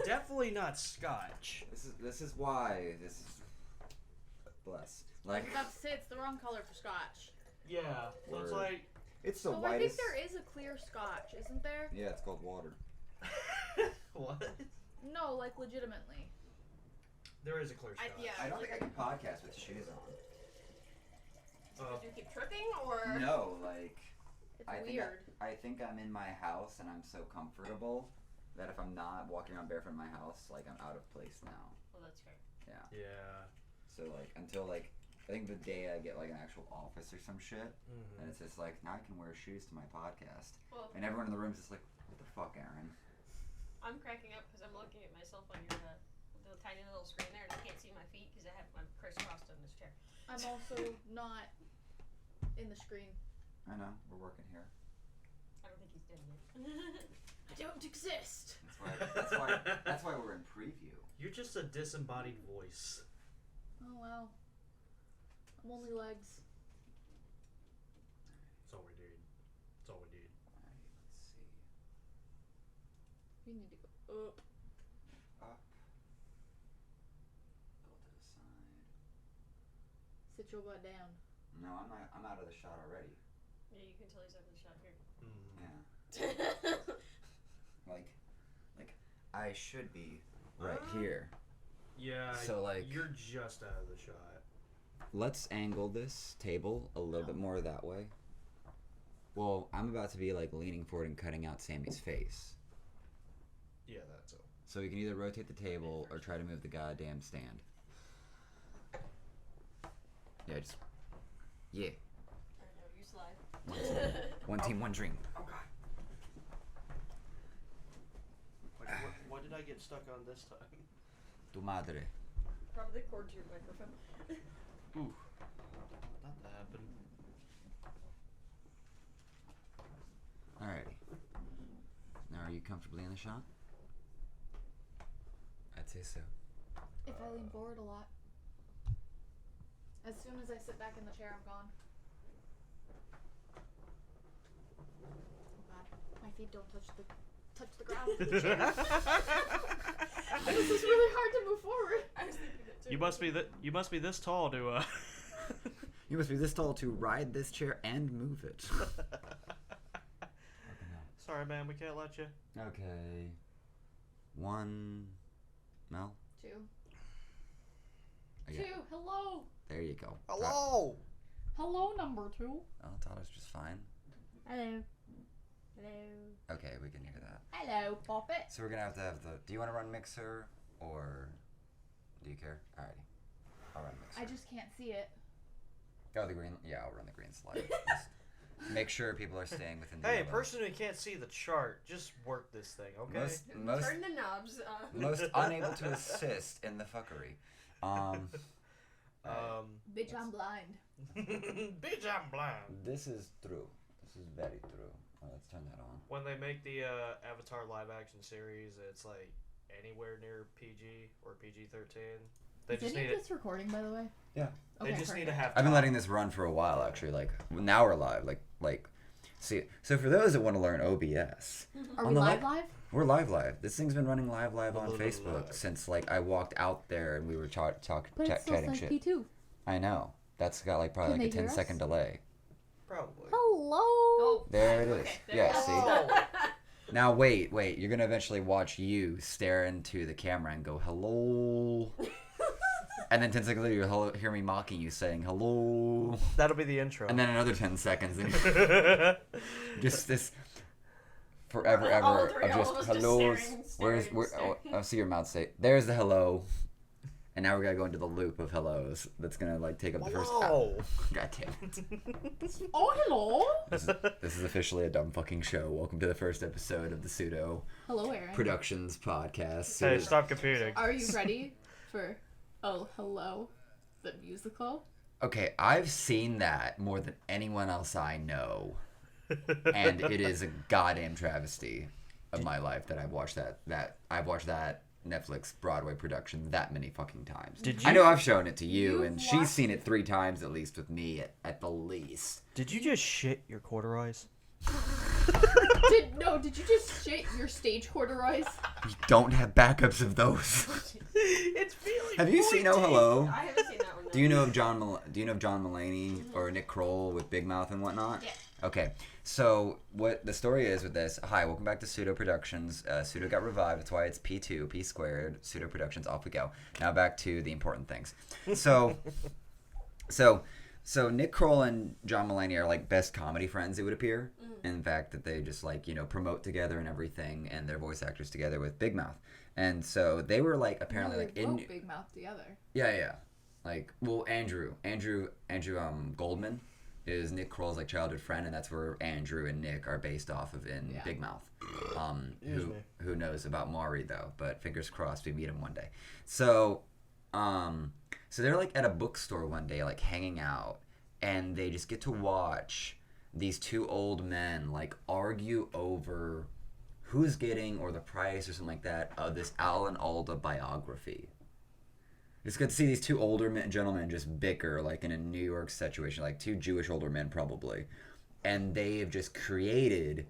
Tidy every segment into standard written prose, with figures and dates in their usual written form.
definitely not Scotch. This is why this is bless. I was about to say it's the wrong color for Scotch. Yeah, looks like it's the I whitest. think there is a clear Scotch, isn't there? Yeah, it's called water. what? No, like legitimately. There is a clear Scotch. I don't think I can podcast with shoes on. Did you keep tripping or? No, like It's I weird. think I'm in my house and I'm so comfortable that if I'm not walking around barefoot in my house, like I'm out of place now. Well, that's fair. Yeah. Yeah. So like until like I think the day I get like an actual office or some shit, and it's just like now I can wear shoes to my podcast, Well, and everyone in the room's just like, what the fuck, Aaron? I'm cracking up because I'm looking at myself on your the tiny little screen there, and I can't see my feet because I have my crisscrossed on this chair. I'm also not in the screen. I know we're working here. I don't think he's dead yet. I don't exist. That's why we're in preview. You're just a disembodied voice. Oh wow. I'm only legs. That's all we need. That's all we need. Alright, let's see. We need to go up. Up. Go to the side. Sit your butt down. No, I'm out of the shot already. Yeah, you can tell he's out of the shot here. Yeah. Like I should be right here. Yeah. So like you're just out of the shot. let's angle this table a little bit more that way. Well, I'm about to be like leaning forward and cutting out Sammy's face. Yeah, that's all. So you can either rotate the table or try to move the goddamn stand. Yeah, just... Yeah. I know, you slide. One team, one dream. Oh, God. What did I get stuck on this time? Tu madre. Probably the cord to your microphone. Ooh. That happened. Alrighty. Now, are you comfortably in the shot? I'd say so. If I lean forward a lot. As soon as I sit back in the chair, I'm gone. Oh god, my feet don't touch the ground with the chair. This is really hard to move forward. I was thinking that too. You must be this tall to You must be this tall to ride this chair and move it. Sorry, man, we can't let you. Okay. One. Mel? Two. Okay. Two. Hello. There you go. Hello. Hello, number two. Oh, Tada's just fine. Hello. Hello. Okay, we can hear that. Hello, Poppet. So we're gonna have the. Do you want to run mixer or do you care? Alrighty, I'll run mixer. I just can't see it. Oh, the green. Yeah, I'll run the green slide. Just make sure people are staying within the. Hey, yellow. person who can't see the chart, just work this thing, okay? Most Turn the knobs. most unable to assist in the fuckery. Bitch, I'm blind. Bitch, I'm blind. This is true. This is very true. Oh, let's turn that on. When they make the Avatar live action series, it's like anywhere near PG or PG-13. They Is just any need of this recording, by the way? Yeah. They just need to have. I've been letting this run for a while, actually. Like now we're live. Like, see. So for those that want to learn OBS, Are on we the live? we're live. This thing's been running live on Facebook since like I walked out there and we were But it still chatting says shit. P2. I know. That's got like probably Can like a they hear 10-second us? delay. Probably. Hello. Oh, There it okay, is. there Yeah, it is. see? Oh. Now wait. You're gonna eventually watch you stare into the camera and go hello, and then 10 seconds later you'll hear me mocking you saying hello, That'll be the intro. and then another 10 seconds, and just this forever All ever three of of just us just hellos. staring. I'll see your mouth say. There's the hello, and now we're gonna go into the loop of hellos. That's gonna like take up the first. Hello. God damn it. Oh, hello. This is officially a dumb fucking show. Welcome to the first episode of the Pseudo Hello, Aaron. Productions podcast. Hey, stop computing. Are you ready for Oh, Hello, the musical? Okay, I've seen that more than anyone else I know, and it is a goddamn travesty of my life that I've watched that Netflix Broadway production that many fucking times. Did I you- know I've shown it to you, You've and she's watched seen it 3 times at least with me at the least. Did you just shit your corduroys? Did you just shit your stage corduroys? We don't have backups of those. It's feeling. Have you seen Oh Hello? I haven't seen that one. No. Do you know of John Mulaney or Nick Kroll with Big Mouth and whatnot? Yeah. Okay, so what the story is with this? Hi, welcome back to Pseudo Productions. Pseudo got revived. That's why it's P2, P squared. Pseudo Productions. Off we go. Now back to the important things. So Nick Kroll and John Mulaney are like best comedy friends. It would appear. In fact, that they just like promote together and everything, and they're voice actors together with Big Mouth. And so they were like apparently like in Big Mouth together. Yeah. Like, well, Andrew Goldman is Nick Kroll's like childhood friend, and that's where Andrew and Nick are based off of in Big Mouth. Who knows about Maury though? But fingers crossed we meet him one day. So they're like at a bookstore one day, like hanging out, and they just get to watch these two old men like argue over who's getting or the price or something like that of this Alan Alda biography. It's good to see these two older gentlemen just bicker like in a New York situation, like two Jewish older men probably, and they have just created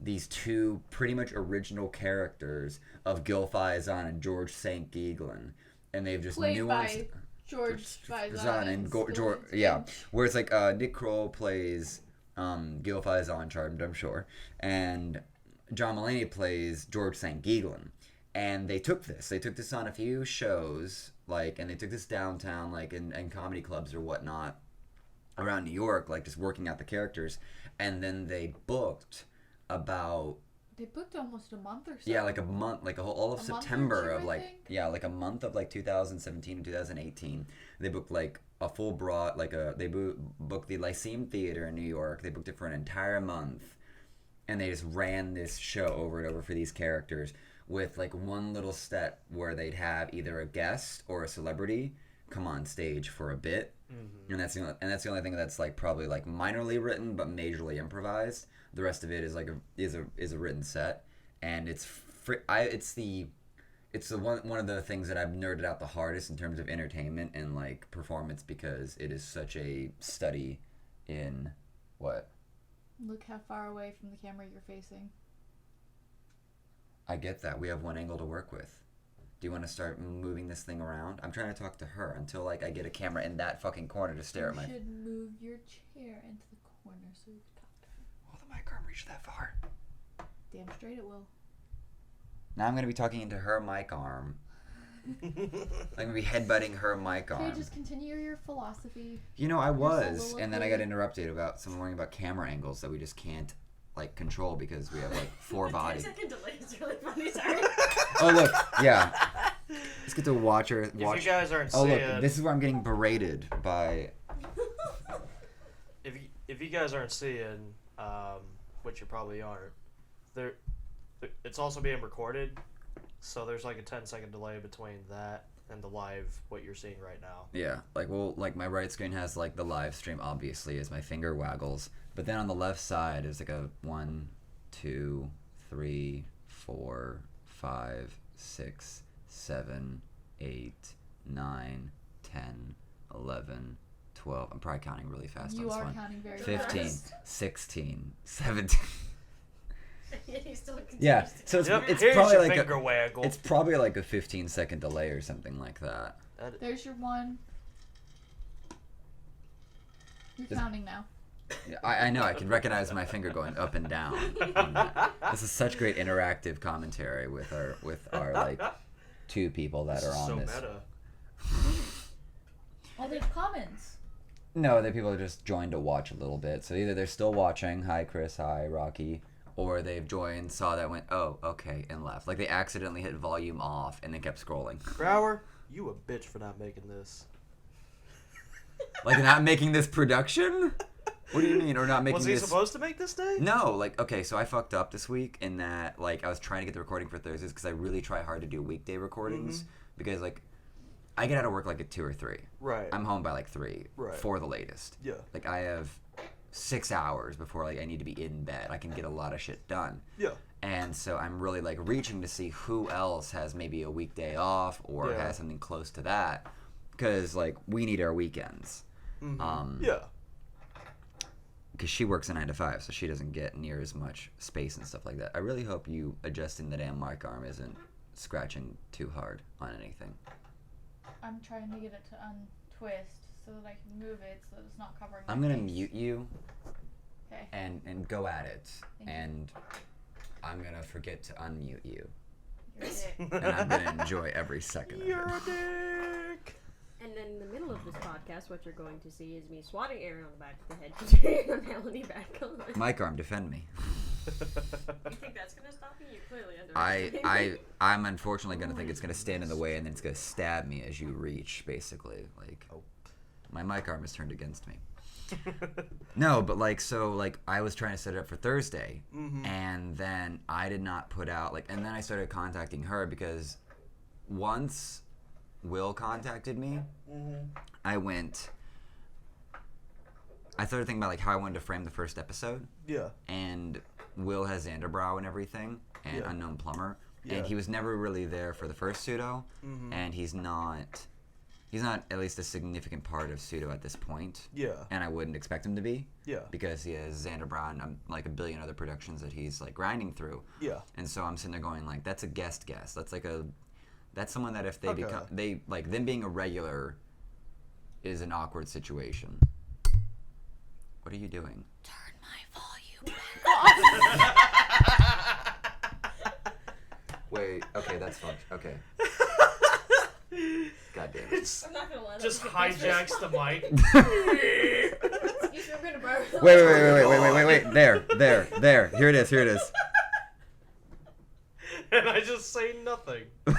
these two pretty much original characters of Gil Faizon and George St. Geoghegan, and they've just Played nuanced. by George Faizon and George, where it's like Nick Kroll plays Gil Faizon, charmed I'm sure, and John Mulaney plays George St. Geoghegan, and they took this on a few shows, like, and they took this downtown, like in comedy clubs or whatnot around New York, like just working out the characters, and then they booked almost a month or so. Yeah, like a month, like all of September of like, think? yeah, like a month of like 2017 and 2018. They booked like a full broad, they booked the Lyceum Theater in New York. They booked it for an entire month, and they just ran this show over and over for these characters with like one little step where they'd have either a guest or a celebrity come on stage for a bit, and that's the only thing that's like probably like minorly written but majorly improvised. The rest of it is like is a written set, and it's one of the things that I've nerded out the hardest in terms of entertainment and like performance, because it is such a study in what. Look how far away from the camera you're facing. I get that. We have one angle to work with. Do you want to start moving this thing around? I'm trying to talk to her until like I get a camera in that fucking corner to stare at my. You should move your chair into the corner so you can talk to her. Well, the mic arm reach that far. Damn straight it will. Now I'm going to be talking into her mic arm. I'm going to be headbutting her mic arm. Okay, just continue your philosophy. I was, and then I got interrupted about someone worrying about camera angles that we just can't like control because we have like 4 bodies. 10-second delay is really funny. Sorry. Oh look, yeah. Let's get to watch her. If you guys aren't Oh seeing, look, this is where I'm getting berated by. if you guys aren't seeing, which you probably aren't, it's also being recorded, so there's like a 10-second delay between that and the live what you're seeing right now. Yeah, like my right screen has like the live stream obviously as my finger waggles, but then on the left side is like a 1, 2, 3, 4, 5, 6, 7, 8, 9, 10, 11, 12. I'm probably counting really fast You on this are one. counting very 15, fast. 16, 17. He still continues Yeah, to so it's Here's probably your like finger waggle. it's probably like a 15-second delay or something like that. There's your 1. You're Just- counting now. Yeah, I know. I can recognize my finger going up and down. This is such great interactive commentary with our like 2 people that This are is on so this. meta. Oh, there's comments. No, the people just joined to watch a little bit. So either they're still watching, hi Chris, hi Rocky, or they've joined, saw that, went, oh, okay, and left. Like they accidentally hit volume off and then kept scrolling. Brower, you a bitch for not making this. Like not making this production? What do you mean? Or not making Was this? he supposed to make this day? No, like, okay, so I fucked up this week in that, like, I was trying to get the recording for Thursdays because I really try hard to do weekday recordings because, like, I get out of work, like, at 2 or 3. Right. I'm home by, like, 3. Right. 4 the latest. Yeah. Like, I have 6 hours before, like, I need to be in bed. I can get a lot of shit done. Yeah. And so I'm really, like, reaching to see who else has maybe a weekday off or Yeah. has something close to that because, like, we need our weekends. Yeah. because she works a 9 to 5, so she doesn't get near as much space and stuff like that. I really hope you adjusting the damn mic arm isn't scratching too hard on anything. I'm trying to get it to untwist so that I can move it so that it's not covering I'm my gonna face. mute you Okay. and go at it, Thank you. and I'm gonna forget to unmute you, You're a dick. and I'm gonna enjoy every second of You're it. a dick. And then in the middle of this podcast, what you're going to see is me swatting Aaron on the back of the head to turn Melanie back on. Mic arm, defend me. You think that's going to stop you? You clearly underestimate. I'm unfortunately gonna think it's gonna stand in the way, and then it's gonna stab me as you reach, basically. Like, my mic arm is turned against me. No, but I was trying to set it up for Thursday, and then I did not put out and then I started contacting her because once Will contacted me, I started thinking about how I wanted to frame the first episode, Yeah. and Will has Xanderbrow and everything, and Yeah. Unknown Plumber, Yeah. and he was never really there for the first Pseudo, and he's not at least a significant part of Pseudo at this point. Yeah. And I wouldn't expect him to be. Yeah. Because he has Xander Brown and a billion other productions that he's grinding through. Yeah. And so I'm sitting there going that's a guest. That's someone that if they Okay. become them being a regular is an awkward situation. What are you doing? Turn my volume back Wait. Okay, that's fun. Okay. God damn it. It's I'm not going to let just him hijacks the mic. Excuse me, I'm going to borrow Wait. There. Here it is. And I just say nothing. I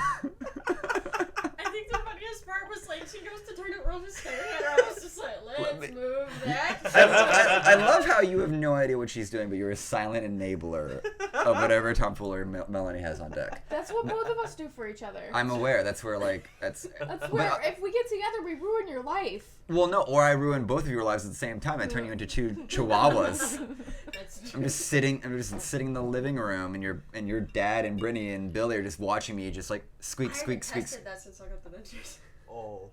think the funniest part was she goes to turn it, we're all just staring at her. I was just let's move that. I love how you have no idea what she's doing, but you're a silent enabler of whatever tomfoolery Melanie has on deck. That's what both of us do for each other. I'm aware. That's where That's where if we get together, we ruin your life. Well, no, or I ruin both of your lives at the same time. I turn you into two chihuahuas. That's I'm just sitting in the living room, and your dad and Brittany and Billy are just watching me, just squeak. I haven't tested that since I got the dentures. Oh.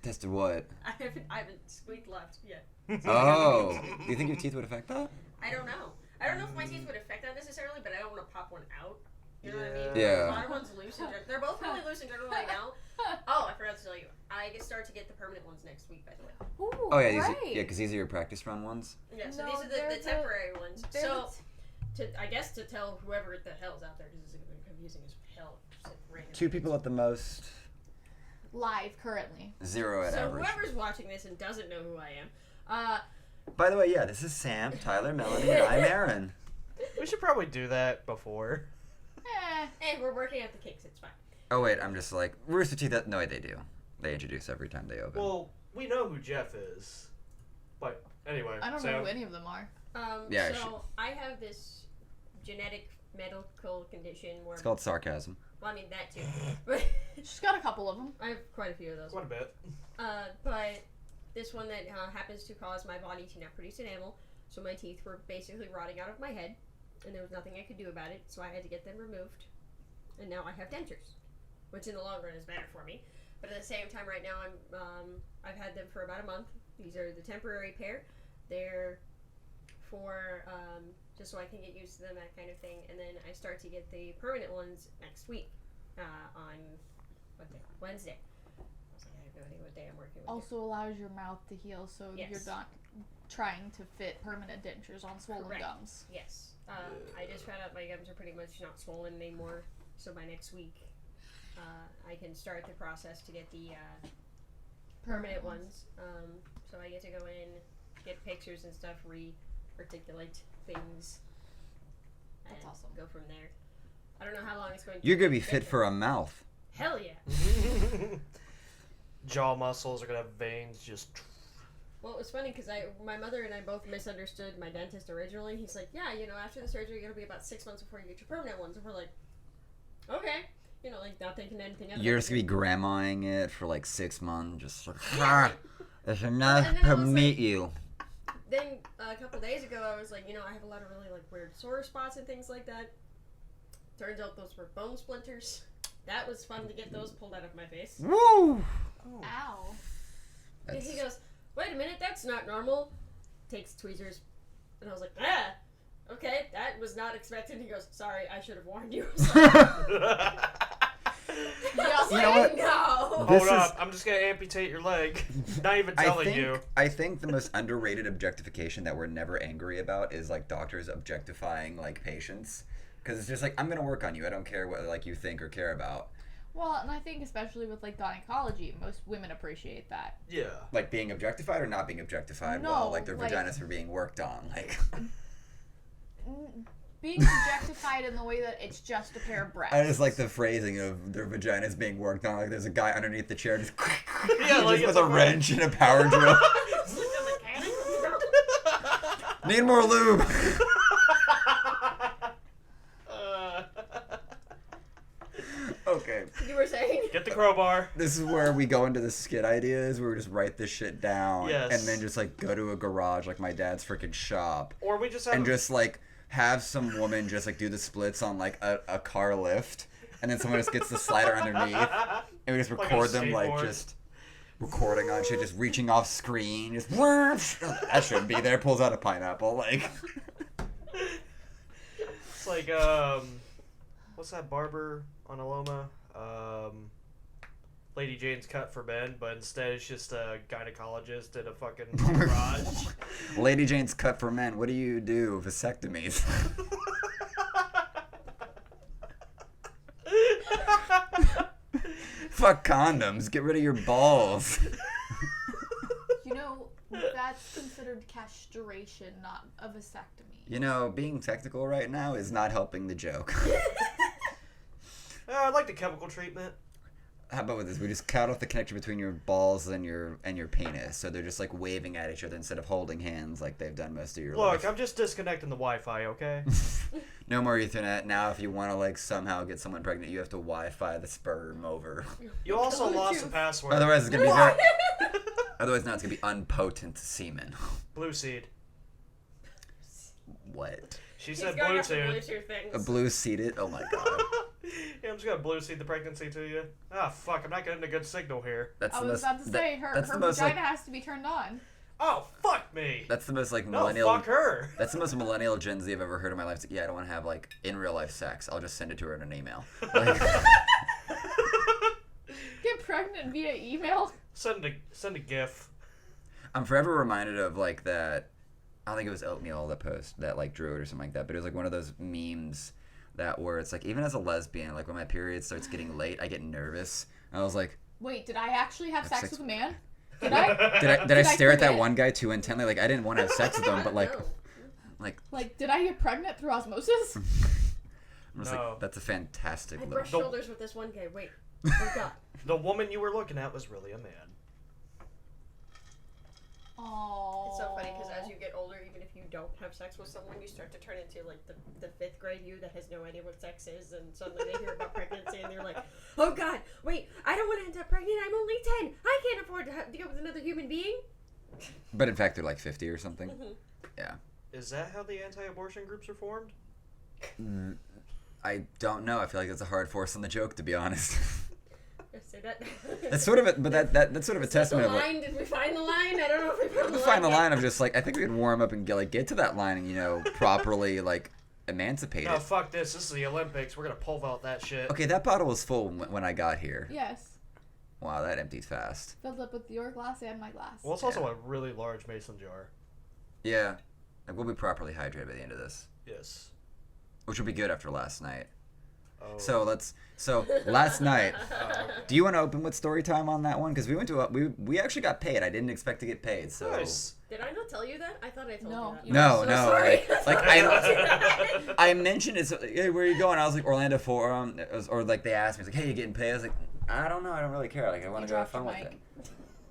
Tested what? I haven't squeaked left yet. Oh, do you think your teeth would affect that? I don't know. I don't know if my teeth would affect that necessarily, but I don't want to pop one out. You know what I mean? Yeah. A lot of ones loose in general. They're both really loose in general right now. Oh, I forgot to tell you. I start to get the permanent ones next week, by the way. Ooh, Oh yeah, right. because these are your practice run ones. Yeah, so No, these are they're the temporary ones. they're So, I guess to tell whoever the hell's out there, because this is going to be confusing as hell. just random 2 people at the most. Live currently. 0 at So average. whoever's watching this and doesn't know who I am, By the way, yeah, this is Sam, Tyler, Melanie, and I'm Aaron. We should probably do that before. and we're working out the kinks. It's fine. Oh wait, I'm just Rooster Teeth. No, wait, they do. They introduce every time they open. Well, we know who Jeff is. But anyway. I don't so, know who any of them are. Yeah, So I have this genetic medical condition where it's called sarcasm. well, I mean that too, but She's got a couple of them. I have quite a few of those. Quite a bit. But this one that happens to cause my body to not produce enamel, so my teeth were basically rotting out of my head, and there was nothing I could do about it, so I had to get them removed, and now I have dentures, which in the long run is better for me. But at the same time, right now I've had them for about a month. These are the temporary pair. They're for just so I can get used to them, that kind of thing, and then I start to get the permanent ones next week on what day? Wednesday. I was like, I have no idea what day I'm working with. Also allows your mouth to heal, so Yes. you're not trying to fit permanent dentures on swollen Correct. gums. Yes. I just found out my gums are pretty much not swollen anymore, so by next week I can start the process to get the permanent ones. So I get to go in, get pictures and stuff, re-articulate things, and That's awesome. go from there. I don't know how long it's going to You're gonna be take fit them. for a mouth. Hell yeah. Jaw muscles are gonna have veins just. Well, it was funny because my mother and I both misunderstood my dentist originally. He's like, yeah, after the surgery, it'll be about 6 months before you get your permanent ones. And we're like, okay. Not thinking anything of it. You're just gonna be grandmaing it for 6 months, just Yeah, it's enough and then to I was meet you. Then a couple days ago, I was like, I have a lot of really weird sore spots and things like that. Turns out those were bone splinters. That was fun to get those pulled out of my face. Woo! Ow. And he goes, wait a minute, that's not normal. Takes tweezers, And I was like, okay, that was not expected. He goes, sorry, I should have warned you. You know what? No. This Hold up, is- I'm just gonna amputate your leg. Not even telling you. I think the most underrated objectification that we're never angry about is like doctors objectifying like patients, because it's just like, I'm gonna work on you. I don't care what like you think or care about. Well, and I think especially with like gynecology, most women appreciate that. Yeah. Like being objectified or not being objectified No, while like their like- vaginas are being worked on. Like Being objectified in the way that it's just a pair of breasts. I just like the phrasing of their vaginas being worked on. Like there's a guy underneath the chair just, Yeah, like just with it's a a wrench and a power drill. Need more lube. Okay. You were saying? Get the crowbar. This is where we go into the skit ideas where we just write this shit down Yes. and then just like go to a garage like my dad's freaking shop Or we just have and just like have some woman just like do the splits on like a car lift and then someone just gets the slider underneath and we just Like record a them like skateboard. just recording on shit, just reaching off screen, just that shouldn't be there, pulls out a pineapple like. It's like what's that barber on Aloma? Lady Jane's Cut for Men, but instead it's just a gynecologist in a fucking garage. Lady Jane's Cut for Men. What do you do? Vasectomies. Fuck condoms. Get rid of your balls. You know, that's considered castration, not a vasectomy. You know, being technical right now is not helping the joke. I like the chemical treatment. How about with this? We just cut off the connection between your balls and your penis, so they're just like waving at each other instead of holding hands like they've done most of your Look, life. I'm just disconnecting the Wi-Fi, okay? No more Ethernet. Now, if you want to like somehow get someone pregnant, you have to Wi-Fi the sperm over. You also lost Bluetooth. the password. Otherwise, it's gonna be very. Otherwise, now it's gonna be unpotent semen. Blue seed. What? She He's said going off the Bluetooth. Bluetooth things. A blue seated? Oh my god. Yeah, I'm just gonna blue seed the pregnancy to you. Ah, fuck, I'm not getting a good signal here. That's I the was most. about to say, her that's the her most vagina like. has to be turned on. Oh, fuck me. That's the most like No, millennial. fuck her. That's the most millennial Gen Z I've ever heard in my life. It's like, yeah, I don't want to have like in real life sex. I'll just send it to her in an email. Like, Get pregnant via email? Send a GIF. I'm forever reminded of like that. I don't think it was Oatmeal that post that like drew it or something like that, but it was like one of those memes that where it's like even as a lesbian, like when my period starts getting late, I get nervous. I was like, Wait, did I actually have sex sex- with a man? Did I? did I Did I stare at that forget? one guy too intently? Like I didn't want to have sex with him, but like, No. like Like, did I get pregnant through osmosis? I'm just No. like, that's a fantastic I little. brushed shoulders with this one guy. Wait. Oh god. The woman you were looking at was really a man. Oh. It's so funny because as you get older, even if you don't have sex with someone, you start to turn into like the fifth grade you that has no idea what sex is, and suddenly they hear about pregnancy and they're like, "Oh God, wait! I don't want to end up pregnant. I'm only 10. I can't afford to deal with another human being." But in fact, they're like 50 or something. Yeah. Is that how the anti-abortion groups are formed? I don't know. I feel like that's a hard force on the joke, to be honest. Say that. That's sort of a, but that's sort of a Is that testament the of like, line? Did we find the line? I don't know if we found the line. find the yet. line of just like I think we could warm up and get to that line and you know properly like emancipate No, it. fuck this. This is the Olympics. We're gonna pull out that shit. Okay, that bottle was full when I got here. Yes. Wow, that emptied fast. Filled up with your glass and my glass. Well, it's also a really large mason jar. Yeah, like we'll be properly hydrated by the end of this, Yes. which will be good after last night. Oh. So last night. Okay. Do you want to open with story time on that one? Because we went to we actually got paid. I didn't expect to get paid. So Nice. Did I not tell you that? I thought I told No. you that. No, I'm so no, sorry. like I told you that. I mentioned it. So, hey, where are you going? I was like Orlando Forum, or like they asked me, it's like, hey, you getting paid? I was like, I don't know. I don't really care. Like I want You to go have dropped fun your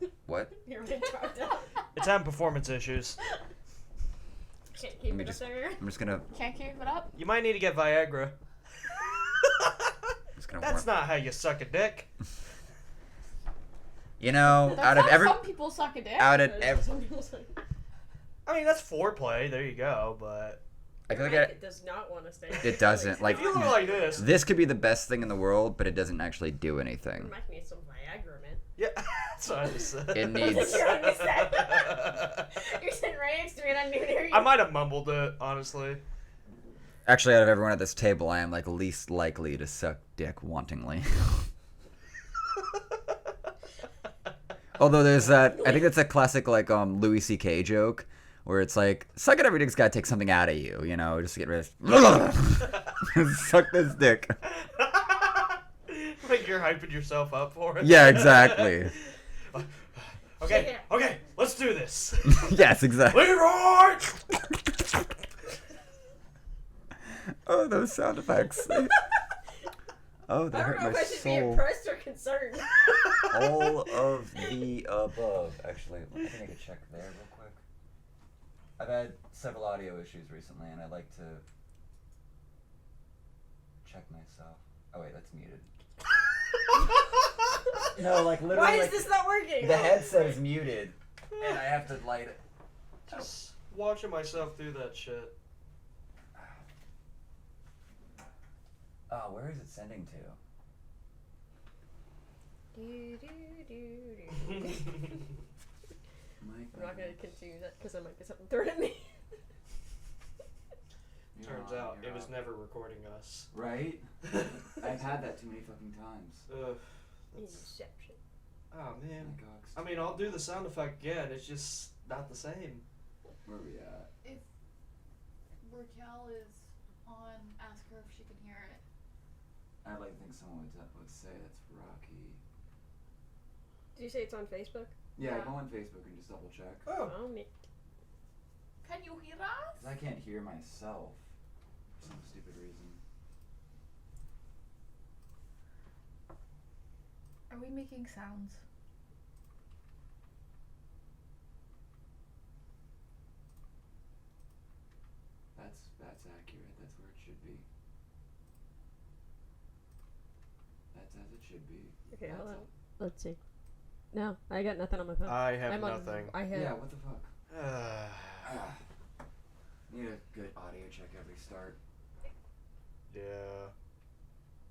with it. What? You're really dropped out. It's having performance issues. Can't Let keep me it just. up there. I'm just gonna. Can't keep it up? You might need to get Viagra. Just gonna That's warm. not how you suck a dick. You know, That's out of how every, some people suck a dick. out of That's every, what some people say. I mean, that's foreplay. There you go. But I feel like It does not want to stay. It doesn't, like- if you look like this, this could be the best thing in the world, but it doesn't actually do anything. Remind me of some Viagra, man. Yeah, that's what I just said. It needs. That's what you said. You're sitting right next to me and I didn't even hear you. I might have mumbled it, honestly. Actually, out of everyone at this table, I am like least likely to suck dick wantingly. Although there's that, I think it's a classic like Louis C.K. joke where it's like, suck it, every dick's gotta take something out of you, you know, just to get rid of. Suck this dick. Like you're hyping yourself up for it. Yeah, exactly. Okay, let's do this. Yes, exactly. Leroy! Oh, those sound effects. Oh, they I hurt don't know my if I should be soul. impressed or concerned. All of the above. Actually, I think I could check there real quick. I've had several audio issues recently, and I'd like to check myself. Oh wait, that's muted. No, like literally. Why is like, this not working? the headset is muted, and I have to light it. Just watching myself do that shit. Oh, where is it sending to? I'm not going to continue that because I might get something thrown at me. Turns out it was never recording us. Right? I've had that too many fucking times. Ugh. Inception. Oh man. I mean, I'll do the sound effect again. It's just not the same. Where are we at? If Raquel is on, ask her if she can hear it. I'd like to think someone would say that's Rocky. Did you say it's on Facebook? Yeah, Yeah. go on Facebook and just double check. Oh. Can you hear us? 'Cause I can't hear myself for some stupid reason. Are we making sounds? That's accurate. That's where it should be. That's as it should be. Okay, That's hold on. all. Let's see. No, I got nothing on my phone. I have I'm on- nothing. I have. Yeah, what the fuck? Need a good audio check every start. Yeah.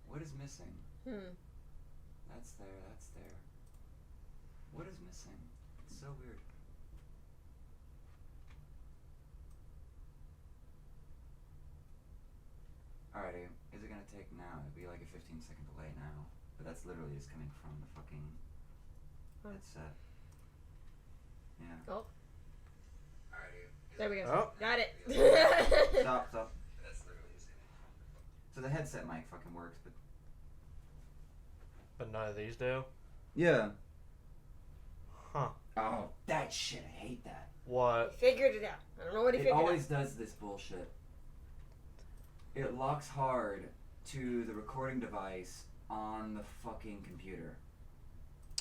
What is missing? That's there, that's there. What is missing? It's so weird. Alrighty, is it gonna take now? It'd be like a 15-second delay now. But that's literally just coming from the fucking headset. Yeah. Oh, Alrighty. there we go. Oh. Got it. Stop. That's literally just coming from the fucking... So the headset mic fucking works, but... But none of these do? Yeah. Huh. Oh, that shit, I hate that. What? Figured it out. I don't know what he It figured always out. does this bullshit. It locks hard to the recording device on the fucking computer.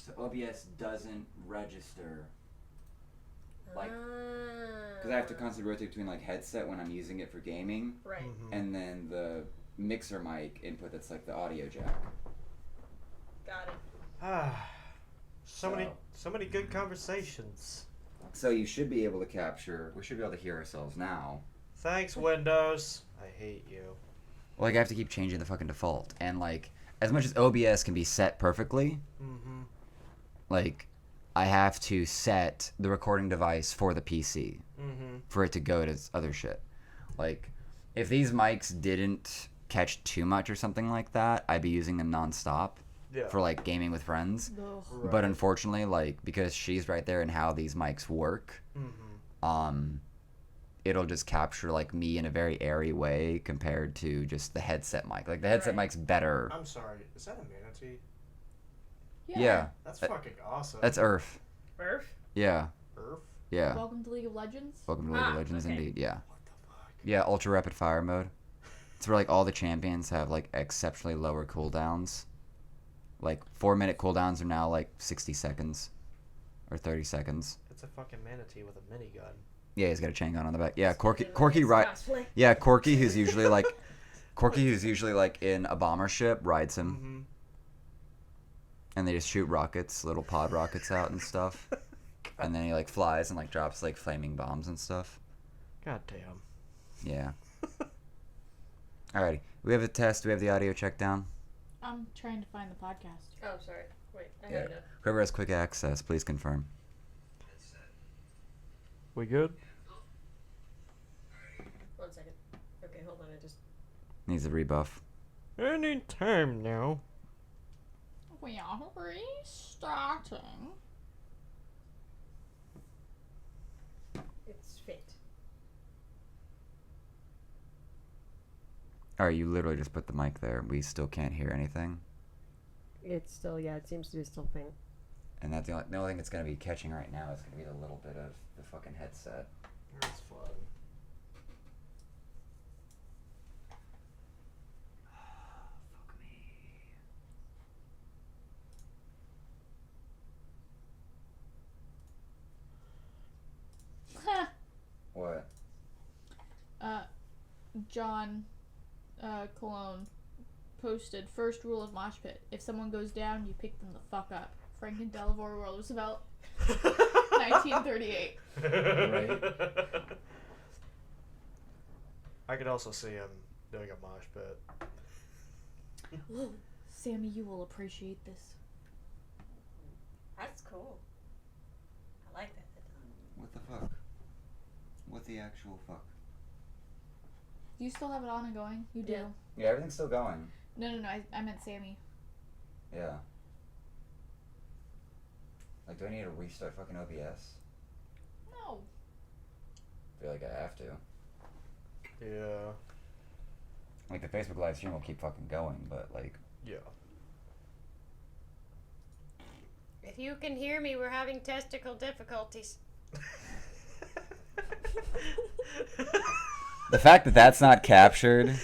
So OBS doesn't register. Like, because I have to constantly rotate between like headset when I'm using it for gaming, Right. Mhm. and then the mixer mic input that's like the audio jack. Got it. Ah. So many So- good conversations. So you should be able to capture. We should be able to hear ourselves now. Thanks, Windows. I hate you. Well, like I have to keep changing the fucking default, and like as much as OBS can be set perfectly, Mm-hmm. like I have to set the recording device for the PC Mm-hmm. for it to go to other shit. Like if these mics didn't catch too much or something like that, I'd be using them nonstop Yeah. for like gaming with friends. Right. But unfortunately, like because she's right there and how these mics work, Mm-hmm. it'll just capture like me in a very airy way compared to just the headset mic. Like the headset Right. mic's better. I'm sorry. Is that a manatee? Yeah. That's Uh, fucking awesome. That's Earth. Earth? Yeah. Earth? Yeah. Welcome to League of Legends. Welcome to League of Legends, okay. indeed. Yeah. What the fuck? Yeah, ultra rapid fire mode. It's where like all the champions have like exceptionally lower cooldowns. Like 4-minute cooldowns are now like 60 seconds or 30 seconds. It's a fucking manatee with a minigun. Yeah, he's got a chain gun on the back. Yeah, Corky It's right. cosplay. Yeah, Corky who's usually like in a bomber ship rides him, Mm-hmm. and they just shoot rockets, little pod rockets out and stuff. And then he like flies and like drops like flaming bombs and stuff. God damn. Yeah. Alrighty. We have a test. Do we have the audio check down? I'm trying to find the podcast. Oh, sorry. Wait, I Yeah. had enough. Whoever has quick access, please confirm. We good? 1 second. Okay, hold on. I just. Needs a rebuff. Any time now. We are restarting. It's fate. Alright, you literally just put the mic there. We still can't hear anything. It's still, yeah, it seems to be still faint. And that's the only thing that's going to be catching right now is going to be a little bit of the fucking headset. That's fun. Fuck me. What? John Cologne posted first rule of Mosh Pit. If someone goes down, you pick them the fuck up. Franken Delaware Roosevelt, 1938. Right. I could also see him doing a mosh pit. Sammy, you will appreciate this. That's cool. I like that. What the fuck? What the actual fuck? Do you still have it on and going? You do. Yeah. Yeah, everything's still going. No, I meant Sammy. Yeah. Like, do I need to restart fucking OBS? No. I feel like I have to. Yeah. Like, the Facebook live stream will keep fucking going, but, like... Yeah. If you can hear me, we're having testicle difficulties. The fact that that's not captured,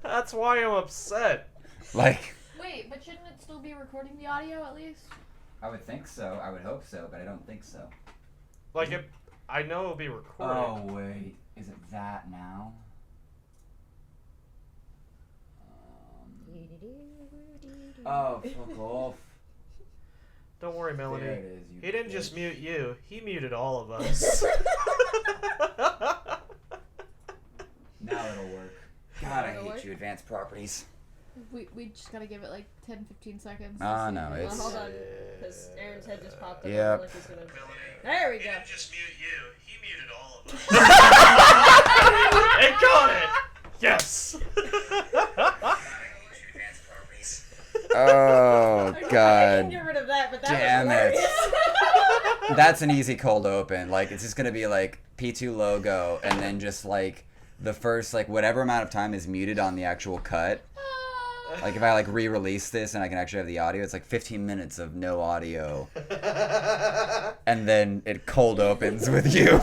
That's why I'm upset. like... Wait, but shouldn't it still be recording the audio at least? I would think so. I would hope so, but I don't think so. Like, I know it'll be recorded. Oh, wait. Is it that now? Oh, fuck off. Don't worry, Melanie. There it is, you He didn't just bitch. mute you. He muted all of us. Now it'll work. God, I It'll hate work? you, advanced properties. We just gotta give it like 10-15 seconds. Oh, no, Well, it's... hold on, because Aaron's head just popped up. Yep. Like he's gonna... There we go. just mute you. He muted all of us. It got it. Yes. Oh, I can God. get rid of that, but that Damn was it. hilarious. That's an easy cold open. Like, it's just gonna be, like, P2 logo, and then just, like, the first, like, whatever amount of time is muted on the actual cut. Like, if I, like, re-release this and I can actually have the audio, it's, like, 15 minutes of no audio. And then it cold opens with you.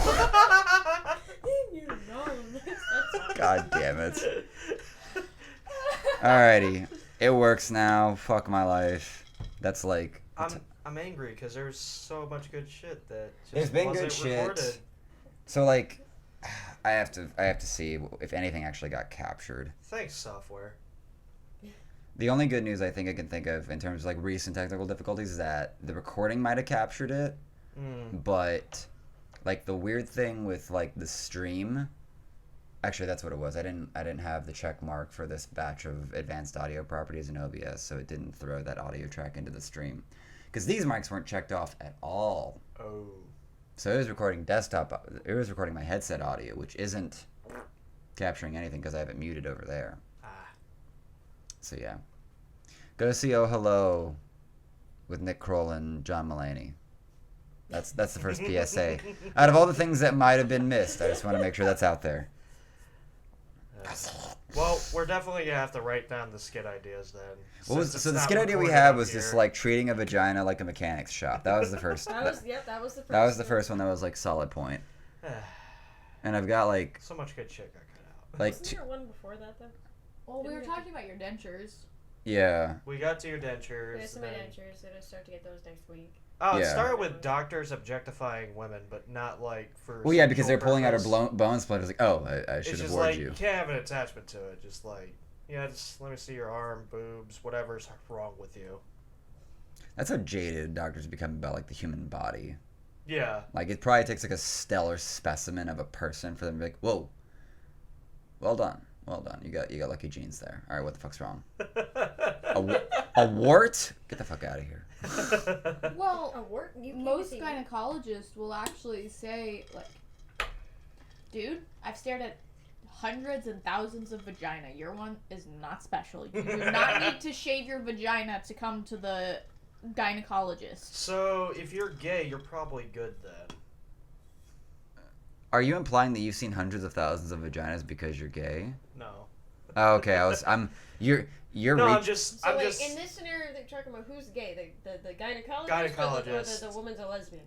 God damn it. Alrighty. It works now. Fuck my life. That's, like... I'm angry because there's so much good shit that just There's been wasn't good shit. recorded. So, like... I have to see if anything actually got captured. Thanks, software. The only good news I think I can think of in terms of like recent technical difficulties is that the recording might have captured it, but like the weird thing with like the stream, actually that's what it was. I didn't have the check mark for this batch of advanced audio properties in OBS, so it didn't throw that audio track into the stream. Because these mics weren't checked off at all. Oh. So it was recording it was recording my headset audio, which isn't capturing anything because I have it muted over there. So yeah. Go see Oh Hello with Nick Kroll and John Melanie. That's the first PSA. Out of all the things that might have been missed, I just want to make sure that's out there. Well, we're definitely gonna have to write down the skit ideas then. So since the it's skit not idea we recorded had up was just here. like treating a vagina like a mechanic's shop. That was the first. That was the first. That was the first one that was like solid point. And I've got like So much good shit got cut out. like Wasn't there one before that though? Well, we were talking about your dentures. yeah. We got to your dentures. There's some of and- dentures. Gonna start to get those next week. Oh, it Yeah. started with doctors objectifying women, but not like for. Well, yeah, because they're sexual pulling out her purpose. bone splinters. Like, oh, I It's should have just warned like you. you can't have an attachment to it. Just like just let me see your arm, boobs, whatever's wrong with you. That's how jaded doctors become about like the human body. Yeah. Like it probably takes like a stellar specimen of a person for them to be like, whoa, well done, you got lucky genes there. All right, what the fuck's wrong? A wart? Get the fuck out of here. Well, A wart? You can't most see me. gynecologists will actually say, like, dude, I've stared at hundreds and thousands of vagina. Your one is not special. You do not need to shave your vagina to come to the gynecologist. So, if you're gay, you're probably good then. Are you implying that you've seen hundreds of thousands of vaginas because you're gay? No. Oh, okay. You're No, reach- I'm just. So I'm wait, just. in this scenario, they're talking about who's gay, the gynecologist, Gynecologist. or the woman's a lesbian.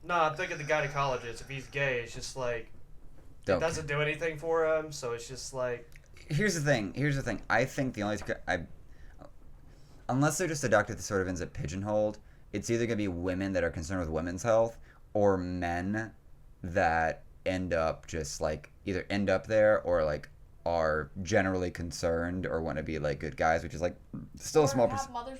No, I'm thinking the gynecologist. If he's gay, it's just like it Don't. doesn't do anything for him. So it's just like. Here's the thing. I think the only unless they're just a doctor that sort of ends up pigeonholed, it's either gonna be women that are concerned with women's health or men that end up just like either end up there or like are generally concerned or want to be like good guys, which is like still Or a small have percent. mothers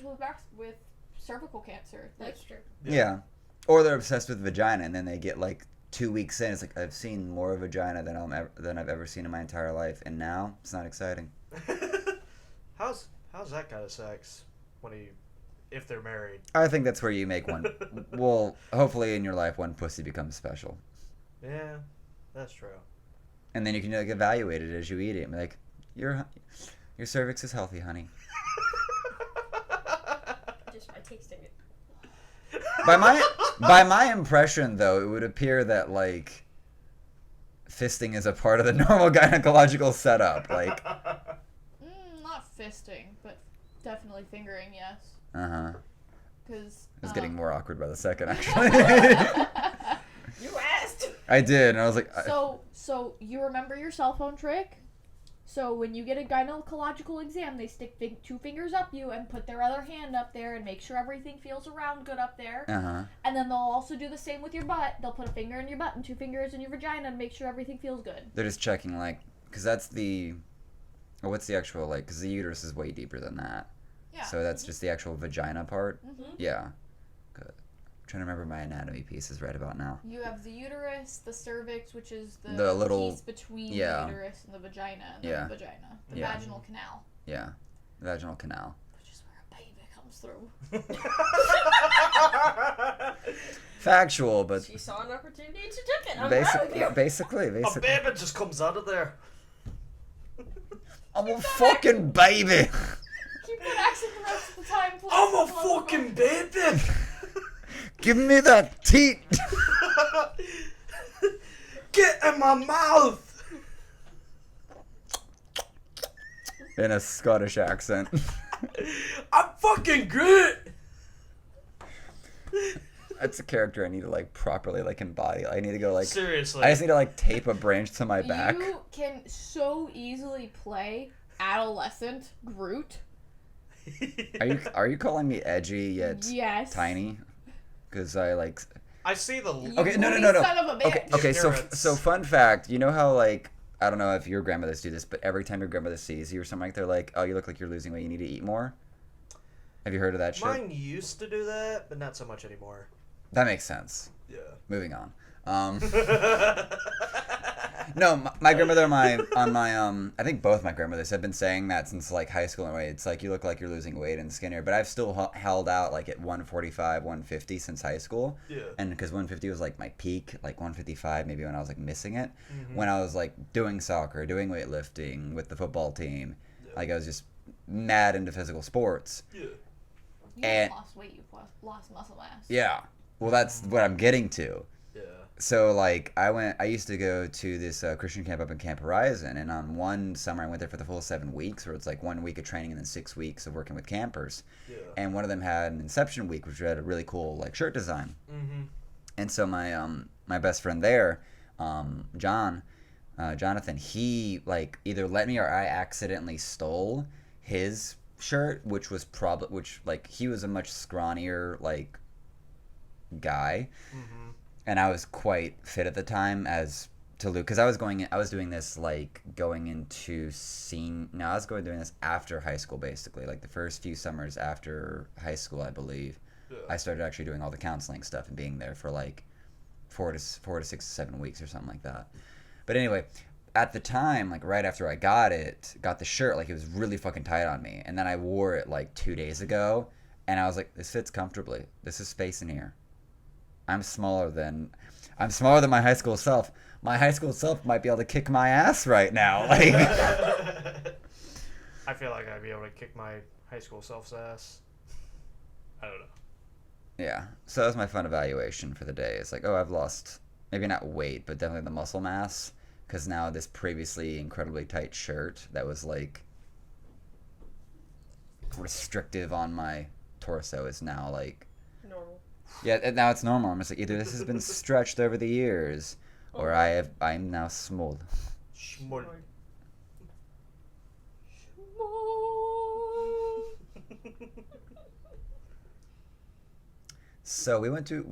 with cervical cancer. Like, That's true. Yeah. Or they're obsessed with vagina, and then they get like 2 weeks in. It's like I've seen more vagina than I've ever seen in my entire life, and now it's not exciting. how's that kind of sex when if they're married? I think that's where you make one. Well, hopefully in your life, one pussy becomes special, Yeah, that's true. and then you can like evaluate it as you eat it. And be like, your cervix is healthy, honey. Just by tasting it. By my impression, though, it would appear that like fisting is a part of the normal gynecological setup. Like, not fisting, but definitely fingering, yes. Because it's getting more awkward by the second, actually. You asked. I did, and I was like, So you remember your cell phone trick? So when you get a gynecological exam, they stick 2 fingers up you and put their other hand up there and make sure everything feels around good up there. And then they'll also do the same with your butt. They'll put a finger in your butt and 2 fingers in your vagina and make sure everything feels good. They're just checking, like, because that's the, or what's the actual, like, because the uterus is way deeper than that. Yeah. So that's just the actual vagina part. Mhm. Yeah. Good. I'm trying to remember my anatomy pieces right about now. You have the uterus, the cervix, which is The little- piece between yeah. the uterus and the vagina, and Yeah. then the vagina. The Yeah. vaginal canal, Yeah. Vaginal canal. which is where a baby comes through. Factual, but She saw an opportunity to took it. I'm proud of you. basically. A baby just comes out of there. I'm a fucking baby. Keep that accent the rest of the time, please. I'm a for the love of fucking baby. Give me that teat. Get in my mouth. In a Scottish accent. I'm fucking good. That's a character I need to like properly like embody. I need to go like. Seriously. I just need to like tape a branch to my back. You can so easily play adolescent Groot. Are you calling me edgy yet Yes. tiny? Because I like. I see the. Okay, no. Son of a bitch. Okay. So Ignorance. fun fact. You know how like I don't know if your grandmothers do this, but every time your grandmother sees you or something, like they're like, "Oh, you look like you're losing weight. You need to eat more." Have you heard of that shit? Mine used to do that, but not so much anymore. That makes sense. Yeah. Moving on. No, my grandmother and my I think both my grandmothers have been saying that since like high school. Anyway, it's like you look like you're losing weight and skinnier, but I've still held out like at 145, 150 since high school. Yeah. And because 150 was like my peak, like 155 maybe when I was like missing it, Mhm. when I was like doing soccer, doing weightlifting with the football team, like I was just mad into physical sports. Yeah. You and- haven't lost weight, you've lost muscle mass. Yeah. Well, that's what I'm getting to. Yeah. So like I used to go to this Christian camp up in Camp Horizon, and on one summer I went there for the full 7 weeks, where it's like 1 week of training and then 6 weeks of working with campers. Yeah. And one of them had an Inception week, which had a really cool like shirt design. Mm-hmm. And so my best friend there, Jonathan, he like either let me or I accidentally stole his shirt, which like he was a much scrawnier like guy. Mm-hmm. And I was quite fit at the time as to Luke, because I was doing this like going into I was doing this after high school, basically like the first few summers after high school, I believe. Yeah. I started actually doing all the counseling stuff and being there for like 4 to 6 to 7 weeks or something like that. But anyway, at the time, like right after I got the shirt, like it was really fucking tight on me. And then I wore it like 2 days ago, and I was like, this fits comfortably. This is space in here. I'm smaller than my high school self. My high school self might be able to kick my ass right now. Like, I feel like I'd be able to kick my high school self's ass. I don't know. yeah. So that was my fun evaluation for the day. It's like, oh, I've lost maybe not weight, but definitely the muscle mass. Because now this previously incredibly tight shirt that was like restrictive on my torso is now like Normal. yeah, and now it's normal. I'm just like, either this has been stretched over the years, or I'm now small. Schmul. So we went to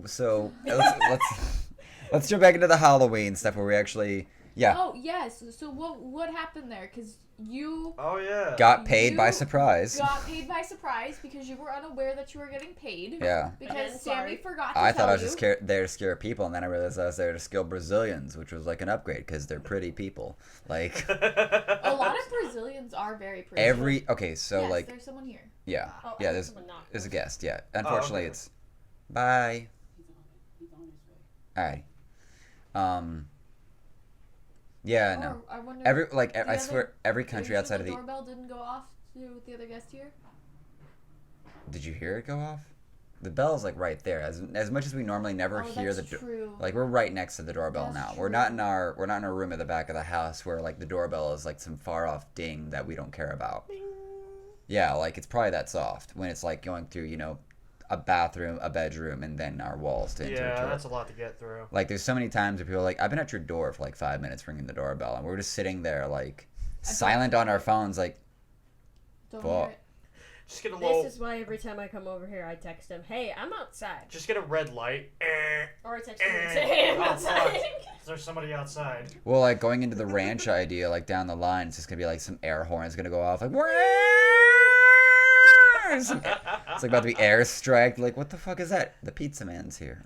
let's jump back into the Halloween stuff where we actually Oh yes. So what happened there? Because you Oh yeah. got paid by surprise. got paid by surprise because you were unaware that you were getting paid. Yeah. Because Again, Sammy sorry. forgot to I tell thought I was you. just there to scare people, and then I realized I was there to scare Brazilians, which was like an upgrade because they're pretty people. Like A lot of Brazilians are very pretty. so yes, like there's someone here. yeah Oh, yeah I there's someone knocked. a guest unfortunately okay. it's bye. He's on his way. Alright. Yeah, no. Oh, I wonder. Every like the I other- swear every country the outside of the doorbell didn't go off with the other guest here. Did you hear it go off? The bell's like right there. As much as we normally never hear the true. like we're right next to the doorbell That's now. We're not in our room at the back of the house where like the doorbell is like some far off ding that we don't care about. Yeah, like it's probably that soft when it's like going through, a bathroom, a bedroom, and then our walls to enter a Yeah, door. that's a lot to get through. Like there's so many times where people are like, I've been at your door for like 5 minutes ringing the doorbell, and we're just sitting there like silent on our phones, like Don't fuck. hear it. Just get a little. This is why every time I come over here, I text him, "Hey, I'm outside," Just get a red light. or I text him and say, "Hey, I'm Oh, outside." fuck. There's somebody outside. Well, like going into the ranch idea, like down the line, it's just gonna be like some air horns gonna go off, like it's like about to be airstrike. Like, what the fuck is that? The pizza man's here.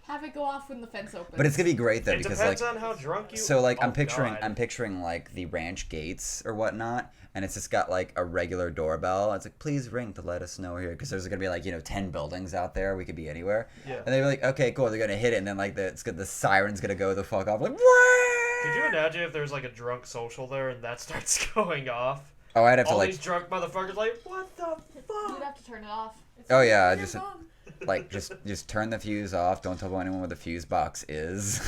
Have it go off when the fence opens. But it's gonna be great though It because depends like on how drunk you. so like Oh, I'm God. picturing like the ranch gates or whatnot, and it's just got like a regular doorbell. It's like, please ring to let us know we're here, because there's gonna be like 10 buildings out there. We could be anywhere. Yeah. And they're like, okay, cool. They're gonna hit it, and then like the siren's gonna go the fuck off. Like, Could you imagine if there's like a drunk social there and that starts going off? Oh, I'd have to All like these drunk motherfuckers like, what the You'd fuck? have to turn it off. It's Oh, like, yeah, "You're just- gone." like just turn the fuse off. Don't tell anyone where the fuse box is.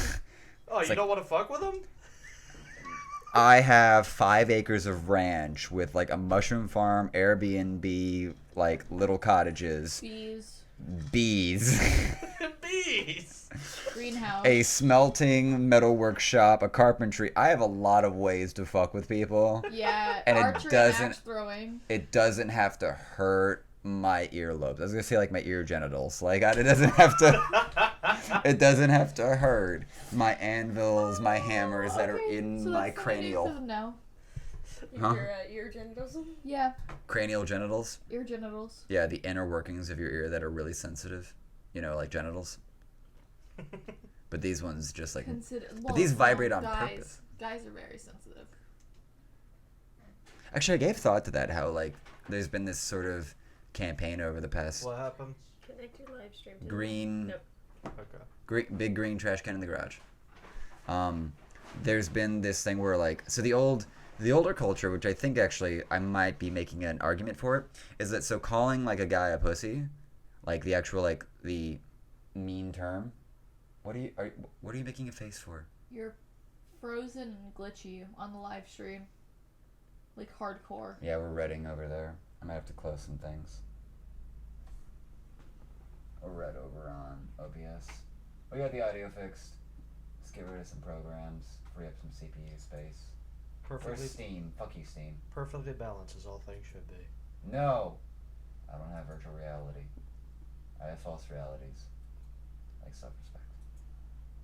Oh, you like- don't want to fuck with them? I have 5 acres of ranch with like a mushroom farm, Airbnb, like little cottages, Bees, bees, Bees. greenhouse. a smelting metal workshop, a carpentry. I have a lot of ways to fuck with people. Yeah, And it archery doesn't- and axe throwing. It doesn't have to hurt my earlobes. I was gonna say like my ear genitals. Like it doesn't have to. It doesn't have to hurt my anvils, my hammers that are Okay, in so my that's something new for cranial them now. Huh? Your genitals. Yeah, cranial genitals. ear genitals. Yeah, the inner workings of your ear that are really sensitive. Like genitals. But these ones just like. Well, these vibrate on guys, purpose. Guys are very sensitive. Actually, I gave thought to that. How like there's been this sort of campaign over the past What happened? Connect your live stream. To green. Nope. Okay. Big green trash can in the garage. There's been this thing where like the older culture, which I think actually I might be making an argument for it, is that so calling like a guy a pussy, like the actual like the mean term. What are you making a face for? You're frozen and glitchy on the live stream. Like hardcore. Yeah, we're reading over there. I might have to close some things. A red over on OBS. We got the audio fixed. Let's get rid of some programs. Free up some CPU space. For Perfectly, Steam. Fuck you, Steam. perfectly balanced as all things should be. No! I don't have virtual reality. I have false realities. Like self-respect.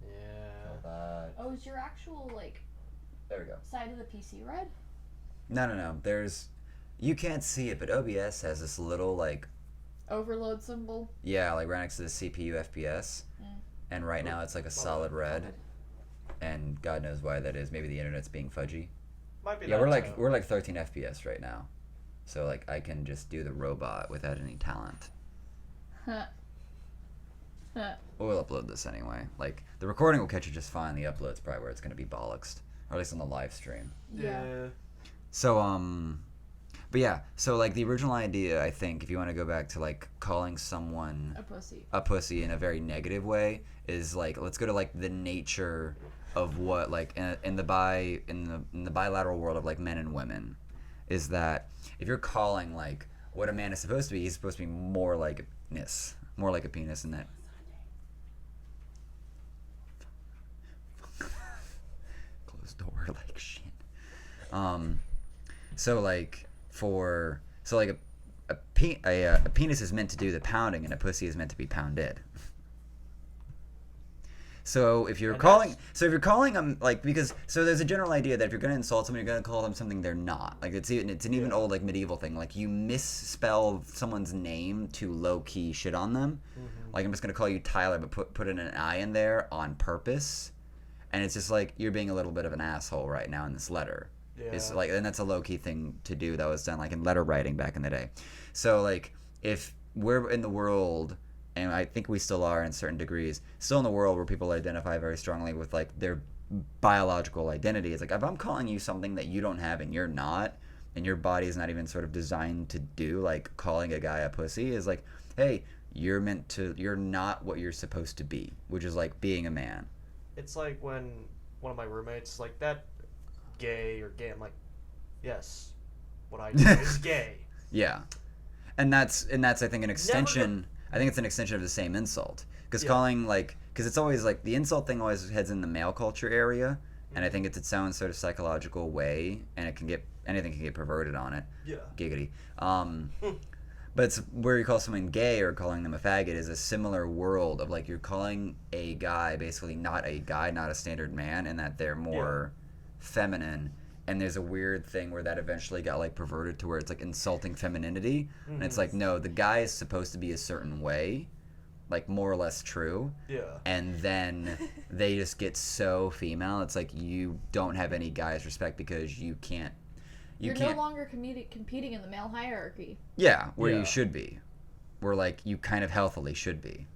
Yeah. Kill that. Oh, is your actual like There we go. side of the PC red? No. You can't see it, but OBS has this little like Overload symbol. yeah, like right next to the CPU FPS. Mm. And right now it's like a solid red. and God knows why that is. Maybe the internet's being fudgy. Might be. Yeah, that we're like 13 FPS right now, so like I can just do the robot without any talent. We'll upload this anyway. Like the recording will catch it just fine. The upload's probably where it's gonna be bollocksed, or at least on the live stream. Yeah. So but yeah, so like the original idea, I think, if you want to go back to like calling someone a pussy in a very negative way, is like, let's go to like the nature of what like in the bilateral world of like men and women, is that if you're calling like what a man is supposed to be, he's supposed to be more like a penis, and that. Closed door like shit. So like a penis is meant to do the pounding, and a pussy is meant to be pounded. So if you're calling them like, because so there's a general idea that if you're gonna insult someone, you're gonna call them something they're not. Like it's an even old like medieval thing. Like you misspell someone's name to low key shit on them. Mm-hmm. Like I'm just gonna call you Tyler, but put in an I in there on purpose, and it's just like you're being a little bit of an asshole right now in this letter. Yeah. It's like, and that's a low key thing to do that was done like in letter writing back in the day. So like if we're in the world, and I think we still are in certain degrees, still in the world where people identify very strongly with like their biological identity. It's like if I'm calling you something that you don't have and you're not, and your body is not even sort of designed to do, like calling a guy a pussy is like, hey, you're not what you're supposed to be, which is like being a man. It's like when one of my roommates like that gay, I'm like, yes, what I do is gay. Yeah, and that's I think an extension. I think it's an extension of the same insult, because calling because it's always like the insult thing always heads in the male culture area, and I think it's its own sort of psychological way, and anything can get perverted on it. Yeah. Giggity. But it's where you call someone gay or calling them a faggot is a similar world of like you're calling a guy basically not a guy, not a standard man, and that they're more feminine. And there's a weird thing where that eventually got like perverted to where it's like insulting femininity. Mm-hmm. And it's like, no, the guy is supposed to be a certain way, like more or less true. Yeah. And then they just get so female. It's like you don't have any guy's respect because you can't. You're no longer competing in the male hierarchy. Yeah, where you should be. Where like you kind of healthily should be.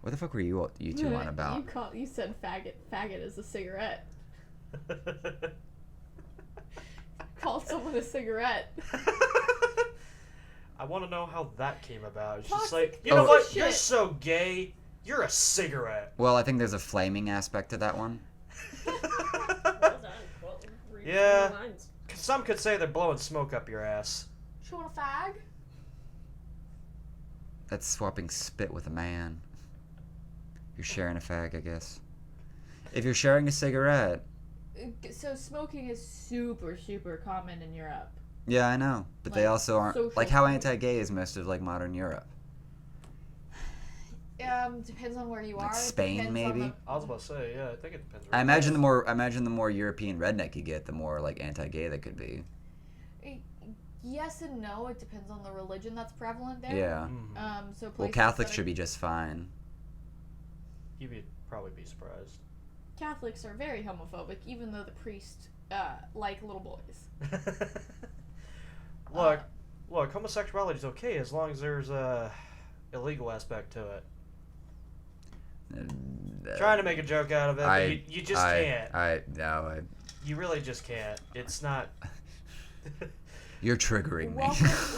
What the fuck were you two on about? You said faggot. Faggot is a cigarette. Call someone a cigarette. I want to know how that came about. It's just like, you know what? Shit. You're so gay. You're a cigarette. Well, I think there's a flaming aspect to that one. Yeah. Some could say they're blowing smoke up your ass. You want a fag? That's swapping spit with a man. You're sharing a fag, I guess. If you're sharing a cigarette. So smoking is super, super common in Europe. Yeah, I know. But they also aren't... Like, how anti-gay is most of, like, modern Europe? Depends on where you are. Like Spain, maybe? I was about to say, yeah, I think it depends. I imagine the more European redneck you get, the more, like, anti-gay they could be. Yes and no. It depends on the religion that's prevalent there. Yeah. Mm-hmm. Well, Catholics should be just fine. You'd probably be surprised. Catholics are very homophobic, even though the priests like little boys. Look, homosexuality is okay as long as there's a illegal aspect to it. Trying to make a joke out of it, but you just can't. You really just can't. It's not. You're triggering me.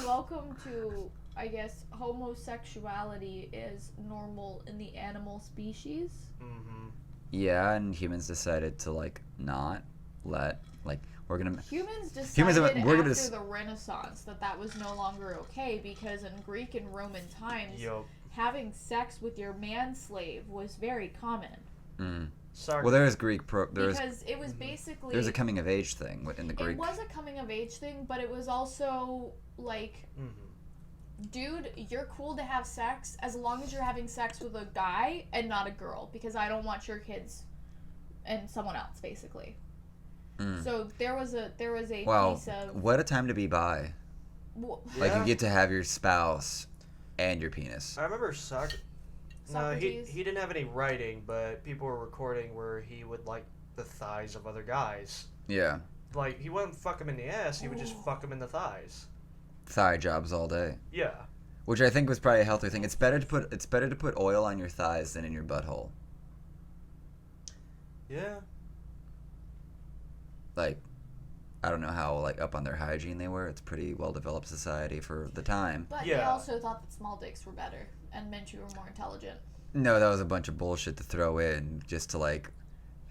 Welcome to, I guess, homosexuality is normal in the animal species. Mm-hmm. Yeah, and humans decided to not let we're gonna. Humans decided after the Renaissance that was no longer okay because in Greek and Roman times, having sex with your manslave was very common. Mm. Sorry. Well, there is Greek because it was basically there's a coming of age thing in the Greek. It was a coming of age thing, but it was also like. Mm-hmm. Dude, you're cool to have sex as long as you're having sex with a guy and not a girl, because I don't want your kids and someone else, basically. Mm. So there was a piece of... what a time to be bi. Like, you get to have your spouse and your penis. I remember No, Socrates? he didn't have any writing, but people were recording where he would like the thighs of other guys. Yeah. Like, he wouldn't fuck them in the ass, he would just fuck them in the thighs. Thigh jobs all day. Yeah. Which I think was probably a healthier thing. It's better to put oil on your thighs than in your butthole. Yeah. Like, I don't know how like up on their hygiene they were. It's pretty well developed society for the time. But they also thought that small dicks were better and meant you were more intelligent. No, that was a bunch of bullshit to throw in just to like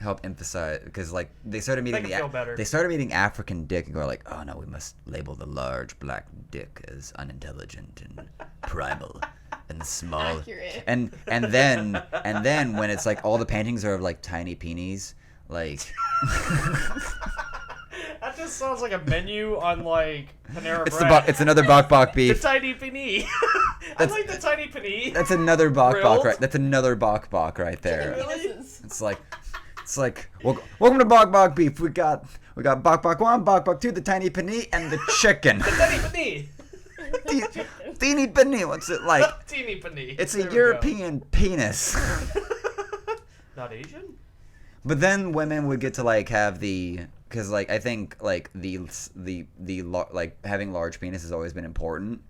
help emphasize, because like they started meeting African dick and go like, oh no, we must label the large black dick as unintelligent and primal and small. Accurate. And then when it's like all the paintings are of like tiny peenies, like that just sounds like a menu on like Panera Bread. it's another bok beef. The tiny panini. I like the tiny panini. That's another bok right. That's another bok right there. Really? It's like welcome to bok beef. We got bok 1, bok 2, the tiny panini, and the chicken. The tiny panini. Teeny panini. What's it like? Teeny panini. It's a European penis. Not Asian. But then women would get to like have because like I think like the like having large penis has always been important.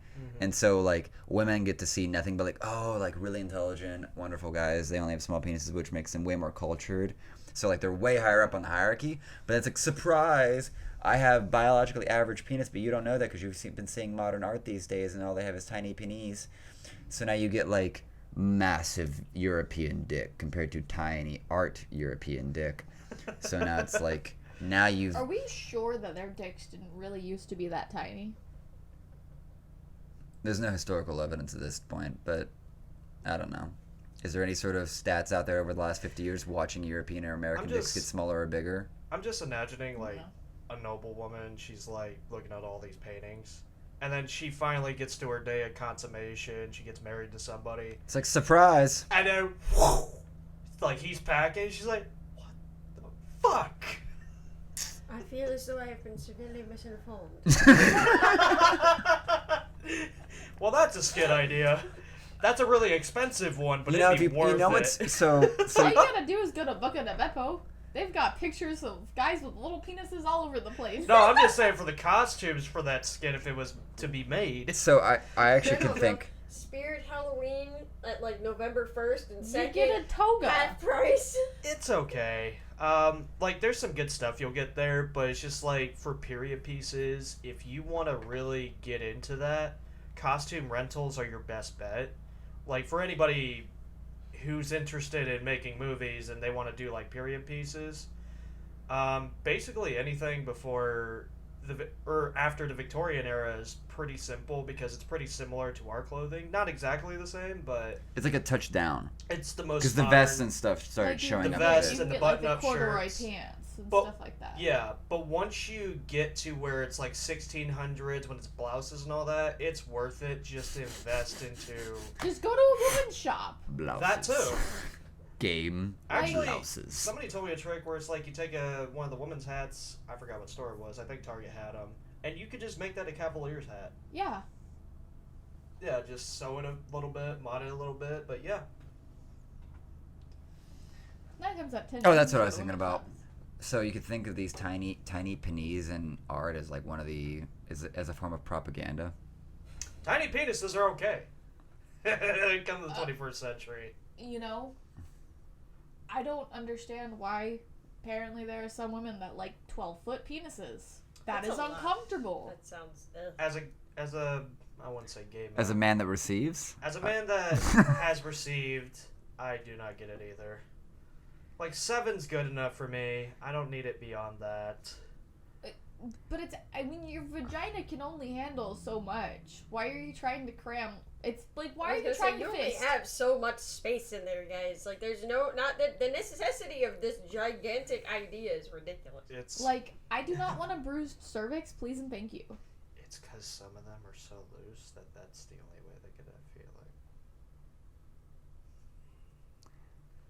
And so, like, women get to see nothing but, like, oh, like, really intelligent, wonderful guys. They only have small penises, which makes them way more cultured. So, like, they're way higher up on the hierarchy. But it's like, surprise, I have biologically average penis, but you don't know that because you've been seeing modern art these days, and all they have is tiny penis. So now you get, like, massive European dick compared to tiny art European dick. So now it's like, now you've... Are we sure that their dicks didn't really used to be that tiny? There's no historical evidence at this point, but I don't know. Is there any sort of stats out there over the last 50 years watching European or American dicks get smaller or bigger? I'm just imagining, like, a noble woman. She's, like, looking at all these paintings. And then she finally gets to her day of consummation. She gets married to somebody. It's like, surprise. And then, whoo, like, he's packing. She's like, what the fuck? I feel as though I have been severely misinformed. Well, that's a skit idea. That's a really expensive one, but it'd be worth it. It's so All you gotta do is go to Book of the Beppo. They've got pictures of guys with little penises all over the place. No, I'm just saying for the costumes for that skit, if it was to be made. So I actually could think. Spirit Halloween at like November 1st and 2nd. You get a toga. Half price. It's okay. Like, there's some good stuff you'll get there, but it's just like, for period pieces, if you want to really get into that, costume rentals are your best bet. Like, for anybody who's interested in making movies and they want to do, like, period pieces, basically anything before or after the Victorian era is pretty simple because it's pretty similar to our clothing. Not exactly the same, but It's like a touchdown. it's the most Because the vests and stuff started Like, showing the up. vests a You bit. and the get, like, button-up corduroy shirts. pants and But- stuff like that. Yeah, but once you get to where it's like 1600s when it's blouses and all that, it's worth it just to invest into Just go to a woman's shop. Blouses. that too. Game Actually, blouses. somebody told me a trick where it's like you take one of the women's hats. I forgot what store it was. I think Target had them, and you could just make that a Cavaliers hat. Yeah. Yeah, just sew it a little bit, mod it a little bit, but yeah. 9 times out of 10. Oh, that's what I you was go to thinking a about. woman's So you could think of these tiny penis in art as like one of the as a form of propaganda. Tiny penises are okay. Come to the 21st century. shop. You know, I don't understand why. Apparently, there are some women that like 12-foot penises. That That's is a lot. uncomfortable. That sounds. As a I wouldn't say gay man. As a man that receives. As a man that has received, I do not get it either. Like, 7's good enough for me. I don't need it beyond that. But it's, I mean, your vagina can only handle so much. Why are you trying to cram? It's like, why are you trying to You fist? only have so much space in there, guys. Like, there's not the necessity of this gigantic idea is ridiculous. It's Like, I do not want a bruised cervix, please and thank you. It's because some of them are so loose that's the only way they could feel it.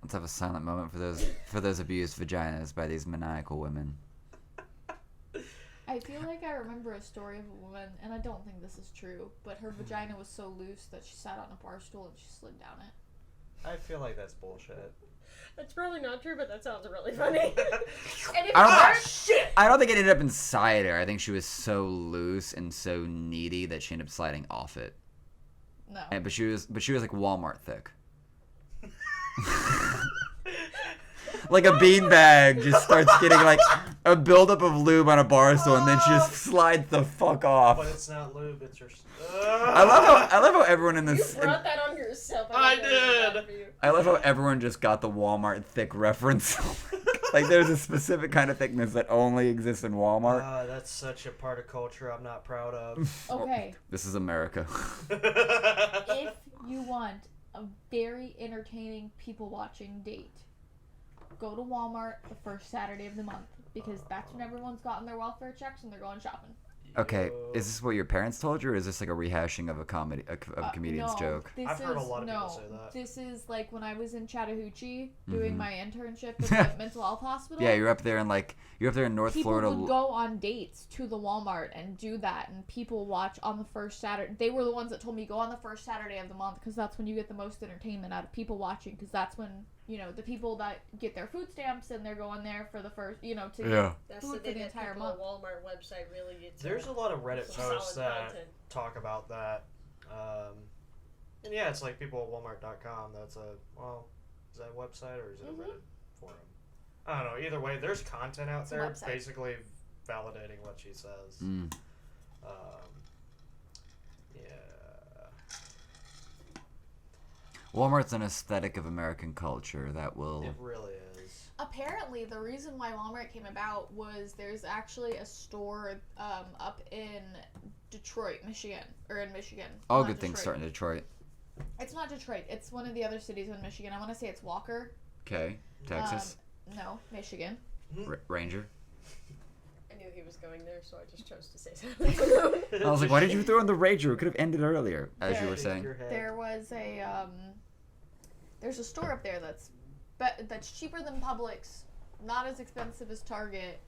Let's have a silent moment for those abused vaginas by these maniacal women. I feel like I remember a story of a woman, and I don't think this is true, but her vagina was so loose that she sat on a bar stool and she slid down it. I feel like that's bullshit. That's probably not true, but that sounds really funny. And if I you're- Shit! I don't think it ended up inside her. I think she was so loose and so needy that she ended up sliding off it. No. But she was like Walmart thick. Like a beanbag just starts getting like a buildup of lube on a bar stool, and then she just slides the fuck off. But it's not lube, it's your... I love how everyone in You this. brought that on yourself. I don't know what did. that for you. I love how everyone just got the Walmart thick reference. Like there's a specific kind of thickness that only exists in Walmart. That's such a part of culture I'm not proud of. Okay, This is America. if you want a very entertaining people-watching date, go to Walmart the first Saturday of the month, because that's when everyone's gotten their welfare checks and they're going shopping. Okay, is this what your parents told you, or is this like a rehashing of a comedian's No, joke? This I've heard a is- lot of people no, say that. This is like when I was in Chattahoochee doing Mhm. my internship at the mental health hospital. Yeah, you're up there in North People Florida. would go on dates to the Walmart and do that, and people watch on the first Saturday. They were the ones that told me go on the first Saturday of the month, because that's when you get the most entertainment out of people watching, because that's when, you know, the people that get their food stamps and they're going there for the first, you know, to Yeah. That's food the for thing the that entire people month. on Walmart website really gets. There's a lot of Reddit some posts solid that content. talk about that. And yeah, it's like people at Walmart.com. That's a, well, is that a website or is it a Reddit forum? I don't know. Either way, there's content out It's a there website. basically validating what she says. Mm. Yeah. Walmart's an aesthetic of American culture that will. It really is. Apparently, the reason why Walmart came about was there's actually a store up in Detroit, Michigan, or in Michigan. All Not good things Detroit. start in Detroit. It's not Detroit. It's one of the other cities in Michigan. I want to say it's Walker. Okay, Texas, No, Michigan. Ranger. I knew he was going there, so I just chose to say something. I was like, why did you throw in the Ranger? It could have ended earlier, as Yeah. you were Shake saying. your head. There was there's a store up there that's cheaper than Publix, not as expensive as Target,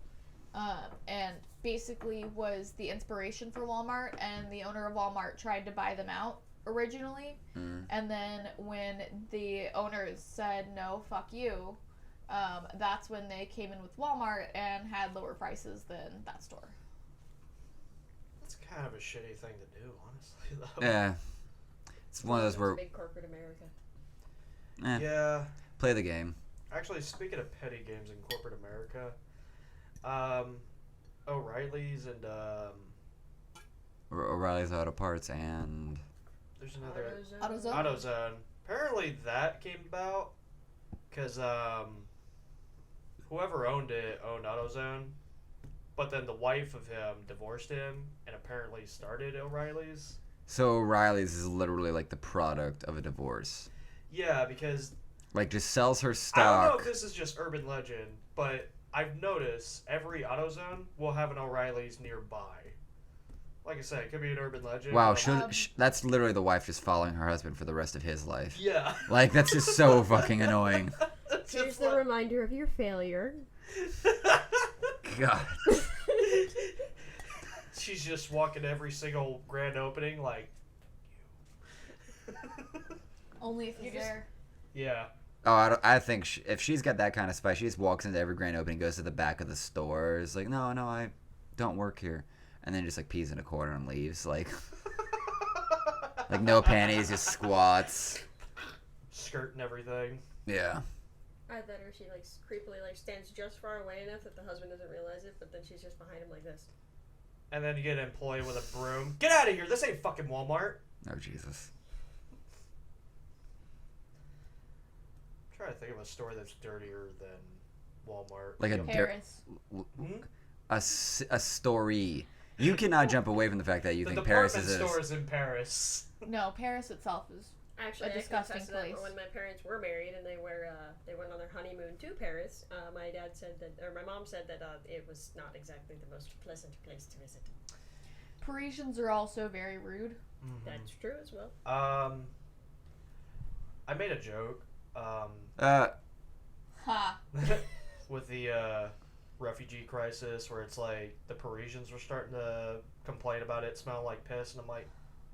and basically was the inspiration for Walmart. And the owner of Walmart tried to buy them out originally, and then when the owners said no, fuck you, that's when they came in with Walmart and had lower prices than that store. That's kind of a shitty thing to do, honestly, though. Yeah, it's one of those where Big corporate America. Yeah. play the game. Actually, speaking of petty games in corporate America, O'Reilly's and O'Reilly's Auto Parts and there's another AutoZone. AutoZone. Apparently, that came about because whoever owned it owned AutoZone, but then the wife of him divorced him and apparently started O'Reilly's. so O'Reilly's is literally like the product of a divorce. Yeah, because Like just sells her I don't stock. know if this is just urban legend, but I've noticed every AutoZone will have an O'Reilly's nearby. Like I said, it could be an urban legend. Wow, but- that's literally the wife just following her husband for the rest of his life. Yeah. Like that's just so fucking annoying. That's Here's just the like- reminder of your failure. God. She's just walking every single grand opening like. Only if you're there. Yeah. Oh, I think if she's got that kind of spice, she just walks into every grand opening, goes to the back of the store, is like, no, I don't work here, and then just like pees in a corner and leaves, like no panties, just squats. Skirt and everything. Yeah. Either that or she like creepily like stands just far away enough that the husband doesn't realize it, but then she's just behind him like this. And then you get an employee with a broom. Get out of here! This ain't fucking Walmart. Oh Jesus. I'm trying to think of a store that's dirtier than Walmart. Like a Paris. a story. You cannot jump away from the fact that you The think Paris department is store is in Paris. No, Paris itself is. Actually, A I disgusting confess that place. when my parents were married and they went on their honeymoon to Paris, my dad said that, or my mom said that it was not exactly the most pleasant place to visit. Parisians are also very rude. That's true as well. I made a joke. Ha. With the refugee crisis, where it's like the Parisians were starting to complain about it smelling like piss, and I'm like,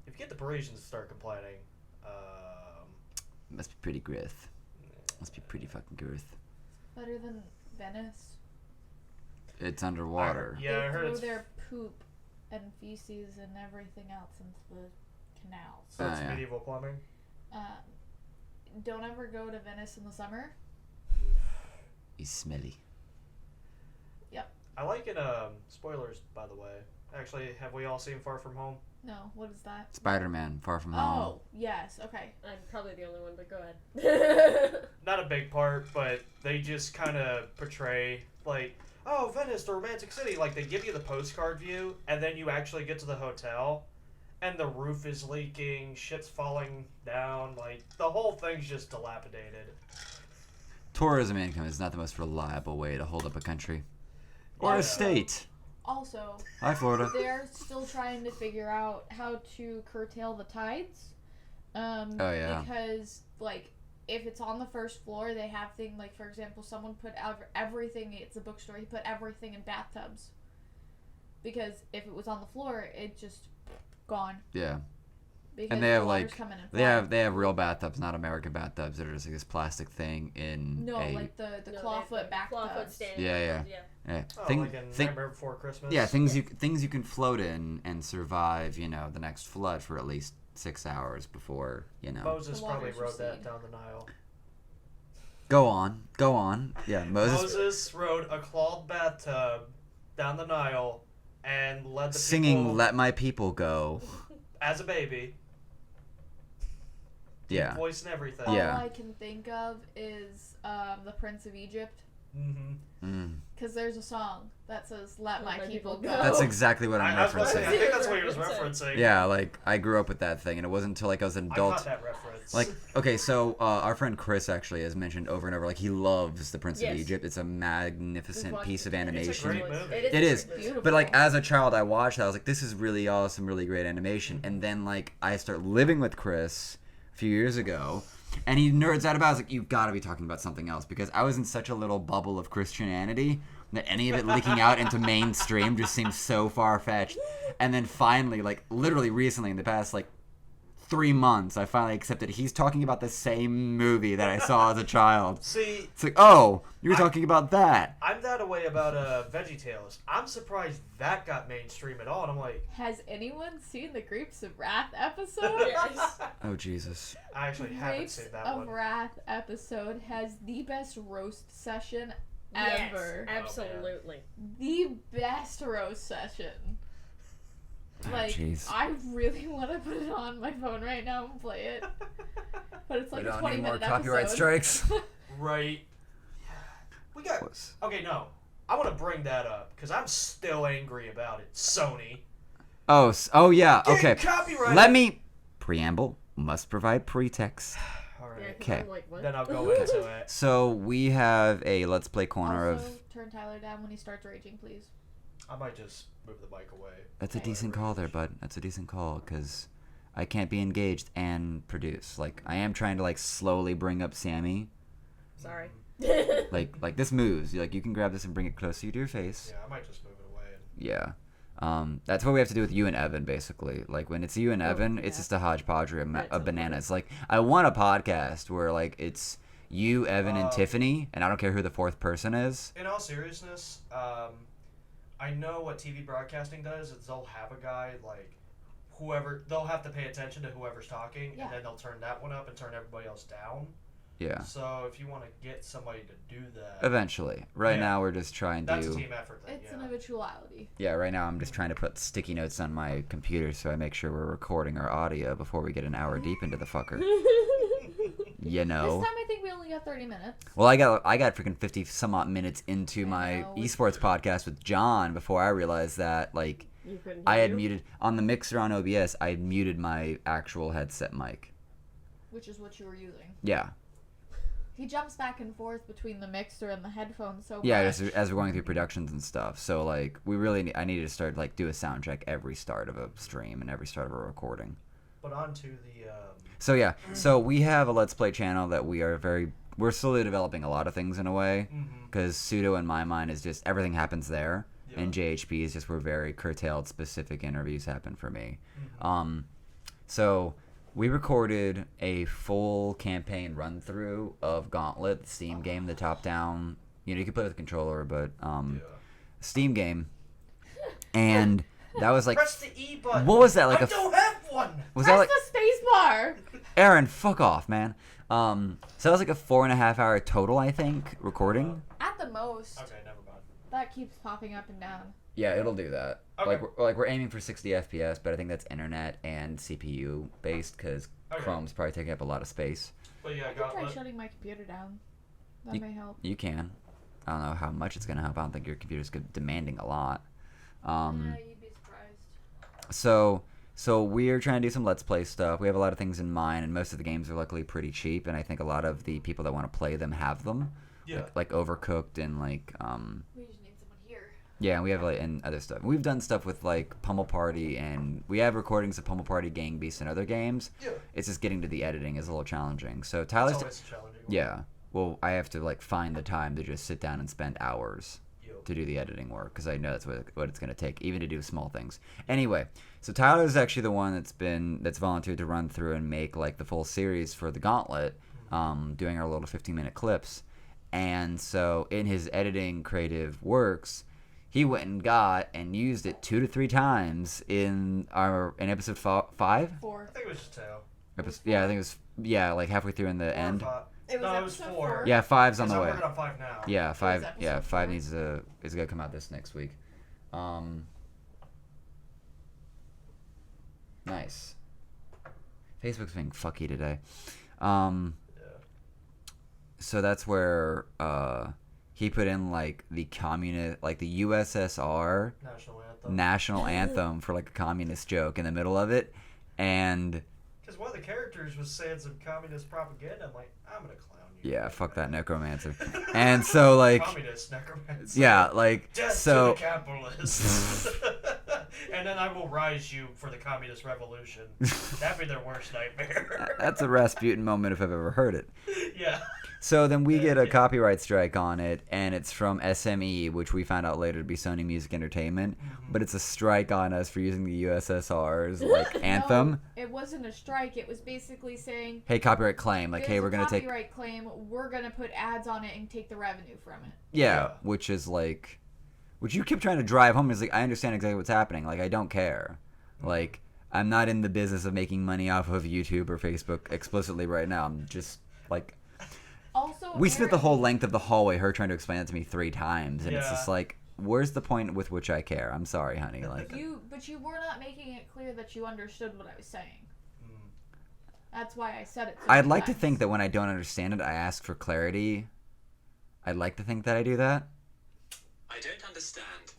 if you get the Parisians to start complaining, Must be pretty girth. Must be pretty fucking girth. Better than Venice. It's underwater. Yeah, I They heard throw it's their poop and feces and everything else into the canals. so it's yeah. medieval plumbing. Don't ever go to Venice in the summer. He's smelly. I like it. Spoilers, by the way. Actually, have we all seen Far From Home? No, what is that? Spider-Man, Far From Home. Oh, yes. Okay. I'm probably the only one, but go ahead. Not a big part, but they just kind of portray like, oh, Venice, the romantic city. Like they give you the postcard view, and then you actually get to the hotel, and the roof is leaking, shit's falling down. Like the whole thing's just dilapidated. Tourism income is not the most reliable way to hold up a country. Or Yeah. a state. Also, Hi, Florida. they're still trying to figure out how to curtail the tides. Oh, yeah. Because, like, if it's on the first floor, they have things, like, for example, someone put everything, it's a bookstore, he put everything in bathtubs. Because if it was on the floor, it just gone. Yeah. Because And they have, the water's like, coming in They flood. have real bathtubs, not American bathtubs that are just like this plastic thing in No, a... like the No, clawfoot back clawfoot tubs. standing. Yeah. Yeah. Yeah. Oh, Thing- like in thing- Nightmare Before Christmas. Yeah, things you can float in and survive, you know, the next flood for at least 6 hours before, you know. Moses The probably waters rode that recede. down the Nile. Go on. Yeah, Moses rode a clawed bathtub down the Nile and led the singing people "Let My People Go." as a baby. Deep Yeah. voice and everything. All Yeah. I can think of is the Prince of Egypt. Mm-hmm. Because there's a song that says, Let my people go. That's exactly what I'm I was about to say, I referencing. think that's what he was referencing. Yeah, like I grew up with that thing, and it wasn't until like I was an I adult. caught that reference. Like, okay, so our friend Chris actually has mentioned over and over, like he loves The Prince of Yes. Egypt. It's a magnificent We've piece of watched it. animation. It's a great movie. It is. Beautiful. But like as a child, I watched that. I was like, this is really awesome, really great animation. And then like I start living with Chris a few years ago, and he nerds out about it. I was like, you've got to be talking about something else, because I was in such a little bubble of Christianity that any of it leaking out into mainstream just seems so far-fetched. And then finally, like literally recently, in the past like 3 months, I finally accepted he's talking about the same movie that I saw as a child. See, It's like, oh, you were talking about that. I'm that way about VeggieTales. I'm surprised that got mainstream at all, and I'm like, Has anyone seen the Grapes of Wrath episode? Yes. Oh, Jesus. I actually haven't Grapes seen that of one. Wrath episode has the best roast session Yes, ever. absolutely. The best roast session. Like, jeez. I really want to put it on my phone right now and play it. But it's like We a don't 20 need more minute copyright episode. strikes. Right. We got. Okay, no. I want to bring that up because I'm still angry about it. Sony. Oh yeah, Get okay. copyrighted. Let me... Preamble must provide pretext. All Yeah, right. 'cause Okay. I'm like, what? Then I'll go into it. So we have a Let's Play corner Also, of... turn Tyler down when he starts raging, please. I might just move the mic away. That's a decent call there, bud. That's a decent call, because I can't be engaged and produce. Like, I am trying to, like, slowly bring up Sammy. Sorry. Like this moves. Like, you can grab this and bring it closer to your face. Yeah, I might just move it away. Yeah. That's what we have to do with you and Evan, basically. Like, when it's you and Evan, it's yeah. just a hodgepodge of That's bananas. Like, I want a podcast where, like, it's you, Evan, and Tiffany, and I don't care who the fourth person is. In all seriousness, I know what TV broadcasting does is they'll have a guy, like, whoever, they'll have to pay attention to whoever's talking, Yeah. and then they'll turn that one up and turn everybody else down. Yeah. So if you want to get somebody to do that, Eventually. Right Yeah. now, we're just trying that's a to... team effort thing, It's yeah. an eventuality. Yeah, right now I'm just trying to put sticky notes on my computer so I make sure we're recording our audio before we get an hour deep into the fucker. You This know. time I think we only got 30 minutes. Well, I got freaking 50 some odd minutes into my know. esports podcast with John before I realized that, like, You couldn't I hear had you? muted on the mixer on OBS. I had muted my actual headset mic. Which is what you were using. Yeah, He jumps back and forth between the mixer and the headphones so yeah. much. As we're going through productions and stuff, so like I needed to start like do a sound check every start of a stream and every start of a recording. But on to the, So yeah, so we have a Let's Play channel that we're slowly developing a lot of things in a way, because Pseudo in my mind is just everything happens there, and JHP is just where very curtailed specific interviews happen for me. So We recorded a full campaign run through of Gauntlet, the Steam game, the top down. You can play with a controller, but Steam game, and that was like. Press the E button. What was that like? I don't have one. Was Press that like the space bar. Aaron? Fuck off, man. So that was like a 4.5 hour total, I think, recording. At the most. Okay, never mind. That keeps popping up and down. Yeah, it'll do that. Okay. We're aiming for 60 FPS, but I think that's internet and CPU based because Chrome's probably taking up a lot of space. But yeah, I could try Gauntlet. shutting my computer down. That may help. You can. I don't know how much it's gonna help. I don't think your computer's demanding a lot. Yeah, you'd be surprised. So we're trying to do some Let's Play stuff. We have a lot of things in mind, and most of the games are luckily pretty cheap, and I think a lot of the people that want to play them have them. Yeah. Like Overcooked and like We just need someone here. Yeah, we have like and other stuff. We've done stuff with like Pummel Party, and we have recordings of Pummel Party, Gang Beasts, and other games. Yeah. It's just getting to the editing is a little challenging. So It's Tyler's always challenging. yeah. Well, I have to like find the time to just sit down and spend hours Yep. to do the editing work because I know that's what it's going to take, even to do small things. Anyway, so Tyler is actually the one that's volunteered to run through and make like the full series for the Gauntlet, doing our little 15-minute clips. And so in his editing creative works, he went and got and used it 2 to 3 times in episode 5. 4. I think it was just 2. Yeah, I think it was like halfway through in the end. It was No, it was episode 4. Yeah, 5's on Because the I'm way. working on 5 now. Yeah, 5. episode Yeah, 5 4. is gonna come out this next week. Nice. Facebook's being fucky today. So that's where he put in like the communist, like the USSR National anthem. national anthem for like a communist joke in the middle of it, and Because one of the characters was saying some communist propaganda. I'm like, I'm gonna clown you. yeah, fuck that necromancer. And so like Communist necromancer. yeah, like Death so to the capitalists. And then I will rise you for the communist revolution. That'd be their worst nightmare. that's a Rasputin moment if I've ever heard it. Yeah. So then we get a copyright strike on it, and it's from SME, which we found out later to be Sony Music Entertainment, but it's a strike on us for using the USSR's like anthem. No, it wasn't a strike. It was basically saying, Hey, copyright claim, like, "There's hey, a we're gonna take copyright claim. We're gonna put ads on it and take the revenue from it." yeah, which is like, which you kept trying to drive home. Is like, I understand exactly what's happening. Like, I don't care. Like, I'm not in the business of making money off of YouTube or Facebook explicitly right now. I'm just like. Also, We spent the whole length of the hallway her trying to explain it to me 3 times, and it's Yeah. just like, where's the point with which I care? I'm sorry, honey. Like, But you were not making it clear that you understood what I was saying. Mm. That's why I said it. So I'd many like to times. think that when I don't understand it, I ask for clarity. I'd like to think that I do that. I don't understand.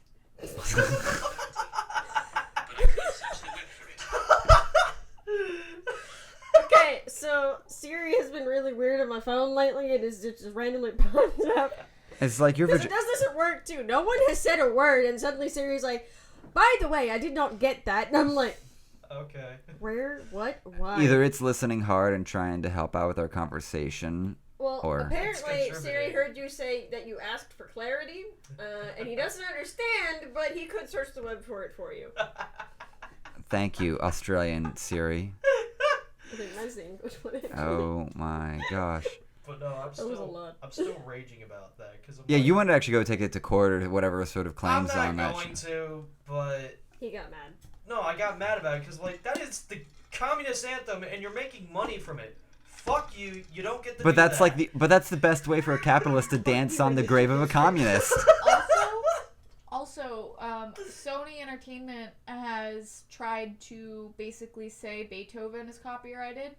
Okay, so Siri has been really weird on my phone lately. It is just randomly popped up. It's like your Because it does this at work too. No one has said a word, and suddenly Siri's like, "By the way, I did not get that." And I'm like, Okay. "Where? What? Why?" either it's listening hard and trying to help out with our conversation. Well, or- apparently It's Siri contributing. heard you say that you asked for clarity, and he doesn't understand, but he could search the web for it for you. Thank you, Australian Siri. I think that's the English one. Actually. Oh my gosh. But no, That was a lot. I'm still raging about that because Yeah, you wanted to actually go take it to court or whatever sort of I'm claims not on that. going to, but He got mad. no, I got mad about it because like that is the communist anthem, and you're making money from it. Fuck you! You don't get to. But do that's that. like but that's the best way for a capitalist to dance on the grave of a communist. Also, Sony Entertainment has tried to basically say Beethoven is copyrighted,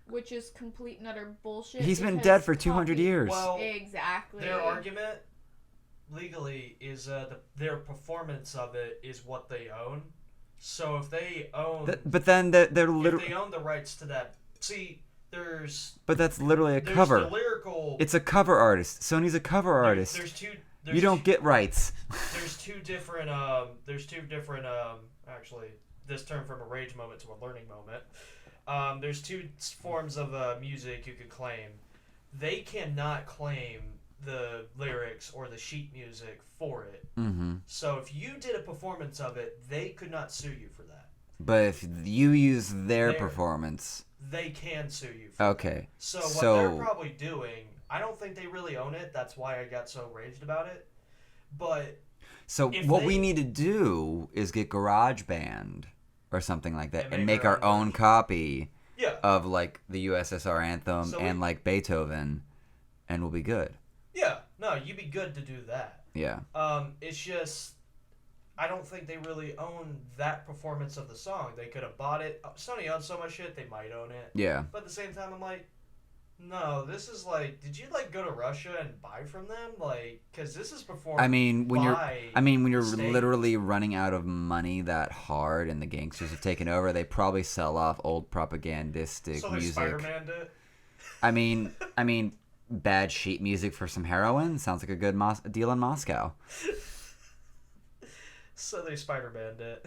which is complete and utter bullshit. He's been because dead for 200 copy- years. Well, Exactly. their argument legally is their performance of it is what they own. So if they own, But then they're if they literally. own the rights to that, see, But that's literally a there's cover. the lyrical. It's a cover artist. Sony's a cover artist. There's two. You don't get rights. There's two different. Actually, this turned from a rage moment to a learning moment. There's 2 forms of music you could claim. They cannot claim the lyrics or the sheet music for it. Mm-hmm. So if you did a performance of it, they could not sue you for that. But if you use their They're- performance, They can sue you for okay. So what they're probably doing, I don't think they really own it. That's why I got so raged about it. But So if what they- we need to do is get GarageBand or something like that, And and make make our our own own version. copy yeah, of like the USSR anthem So and we- like Beethoven, and we'll be good. yeah, no, you'd be good to do that. Yeah. It's just I don't think they really own that performance of the song. They could have bought it. Sony owns so much shit, they might own it. Yeah. But at the same time, I'm like, no, this is like, did you like go to Russia and buy from them? Like, because this is performed. I mean, when you're state. literally running out of money that hard, and the gangsters have taken over, they probably sell off old propagandistic so they music. Spider-Man'd it. I mean, bad sheet music for some heroin sounds like a good deal in Moscow. So they Spider-Man'd it.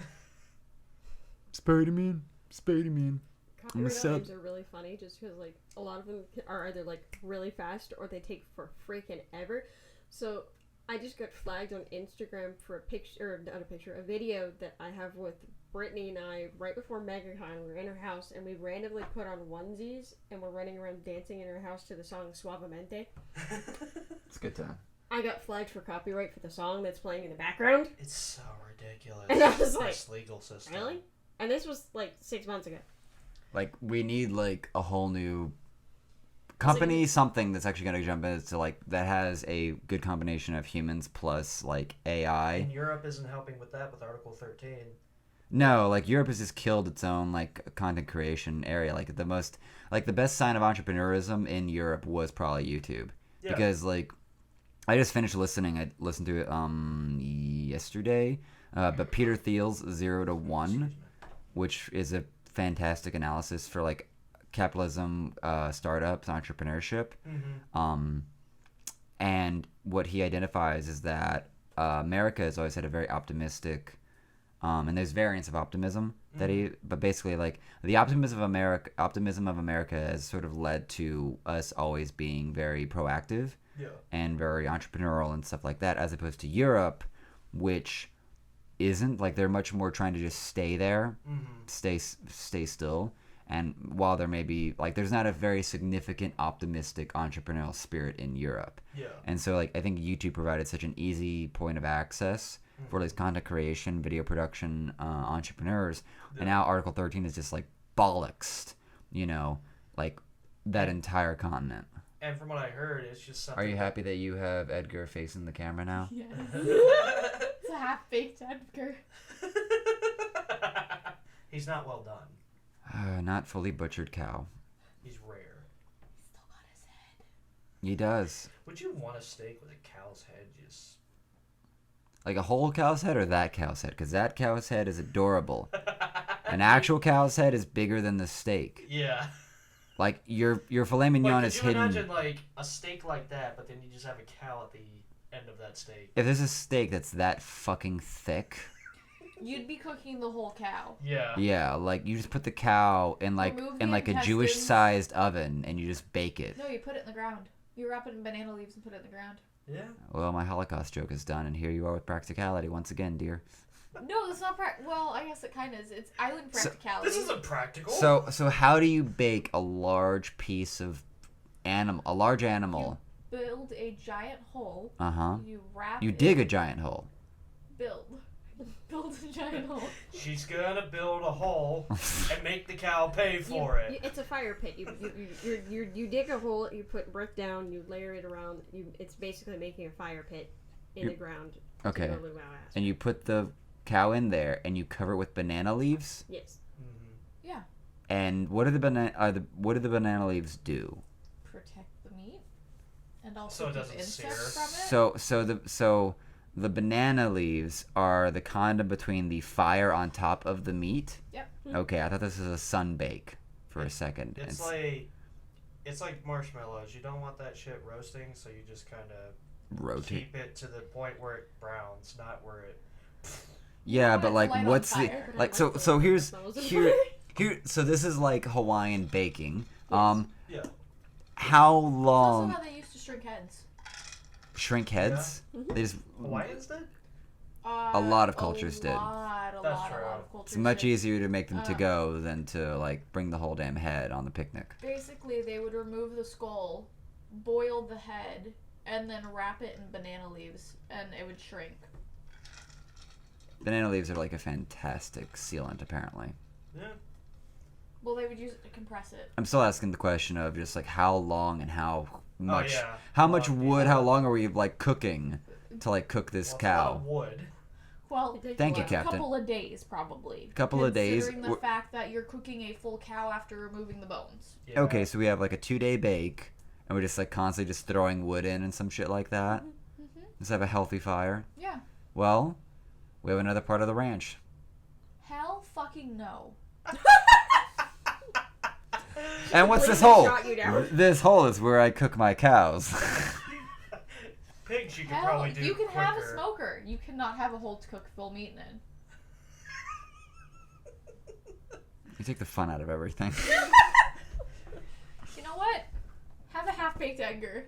Spider-Man. Copyright sub. names are really funny just because, like, a lot of them are either, like, really fast or they take for freaking ever. So, I just got flagged on Instagram for a video that I have with Brittany and I right before MegaCon. We were in her house and we randomly put on onesies and we're running around dancing in her house to the song Suavemente. It's a good time. I got flagged for copyright for the song that's playing in the background. It's so ridiculous. And I was like, this legal system. Really? And this was, like, 6 months ago. Like, we need, like, a whole new company, something that's actually going to jump into, like, that has a good combination of humans plus, like, AI. And Europe isn't helping with that with Article 13. No, like, Europe has just killed its own, like, content creation area. Like, the best sign of entrepreneurism in Europe was probably YouTube. Yeah. Because, like, I just finished listening. I listened to it yesterday. But Peter Thiel's 0 to 1, which is a fantastic analysis for, like, capitalism, startups, entrepreneurship. Mm-hmm. And what he identifies is that America has always had a very optimistic, and there's variants of optimism that but basically, like, the optimism of America has sort of led to us always being very proactive. Yeah. And very entrepreneurial and stuff like that, as opposed to Europe, which isn't. Like, they're much more trying to just stay there, stay still. And while there may be, like, there's not a very significant optimistic entrepreneurial spirit in Europe. Yeah. And so, like, I think YouTube provided such an easy point of access for these content creation, video production entrepreneurs. Yeah. And now Article 13 is just, like, bollocks, like, that entire continent. And from what I heard, it's just something. Are you happy that you have Edgar facing the camera now? Yes. It's a half-baked Edgar. He's not well done. Not fully butchered cow. He's rare. Still got his head. He does. Would you want a steak with a cow's head? Just Like a whole cow's head or that cow's head? Because that cow's head is adorable. An actual cow's head is bigger than the steak. yeah. Like, your filet mignon Like, is could you hidden. imagine like a steak like that, but then you just have a cow at the end of that steak? If there's a steak that's that fucking thick, You'd be cooking the whole cow. Yeah. yeah, like, you just put the cow in like Remove the a intestines. Jewish-sized oven and you just bake it. No, you put it in the ground. You wrap it in banana leaves and put it in the ground. Yeah. Well, my Holocaust joke is done, and here you are with practicality once again, dear. No, that's not well, I guess it kind of is. It's island practicality. This isn't practical. So how do you bake a large piece of a large animal? Build a giant hole. Uh-huh. You wrap You it. dig a giant hole. Build a giant hole. She's gonna build a hole and make the cow pay for it. It's a fire pit. You dig a hole, you put brick down, you layer it around. It's basically making a fire pit in the ground. Okay. To go live out ass. And you put the cow in there and you cover it with banana leaves. Yes. Yeah. And what do the banana leaves do? Protect the meat. And So also it keep doesn't insects sear. from it. So the banana leaves are the condom between the fire on top of the meat. Yep. Okay, I thought this was a sun bake for a second. It's like marshmallows. You don't want that shit roasting, so you just kind of rotate. keep it to the point where it browns, not where it. Yeah, want but it to like, light on what's the fire. like? But I So the here's marshmallows in here fire. here. So this is like Hawaiian baking. Yeah. How It's also long? how they used to shrink heads. Shrink heads? They just Hawaiians did? A lot of cultures did. A lot That's of true. cultures It's much did. easier to make them to go than to like bring the whole damn head on the picnic. Basically, they would remove the skull, boil the head, and then wrap it in banana leaves, and it would shrink. Banana leaves are like a fantastic sealant, apparently. Yeah. Well, they would use it to compress it. I'm still asking the question of just like how long and how much, yeah. how much Long, wood, yeah. how long are we like cooking to like cook this Well, it's a lot cow? of wood. Well, It takes Thank a you, while. Captain. a couple of days, probably. Couple of days. Considering the fact that you're cooking a full cow after removing the bones. Yeah. Okay, so we have like a 2-day bake, and we're just like constantly just throwing wood in and some shit like that. Mm-hmm. Let's have a healthy fire. Yeah. Well, we have another part of the ranch. Hell fucking no. And what's Please this hole? shot you down. This hole is where I cook my cows. Pigs you could Hell, probably do you can quicker. have a smoker. You cannot have a hole to cook full meat in. You take the fun out of everything. You know what? Have a half-baked Edgar.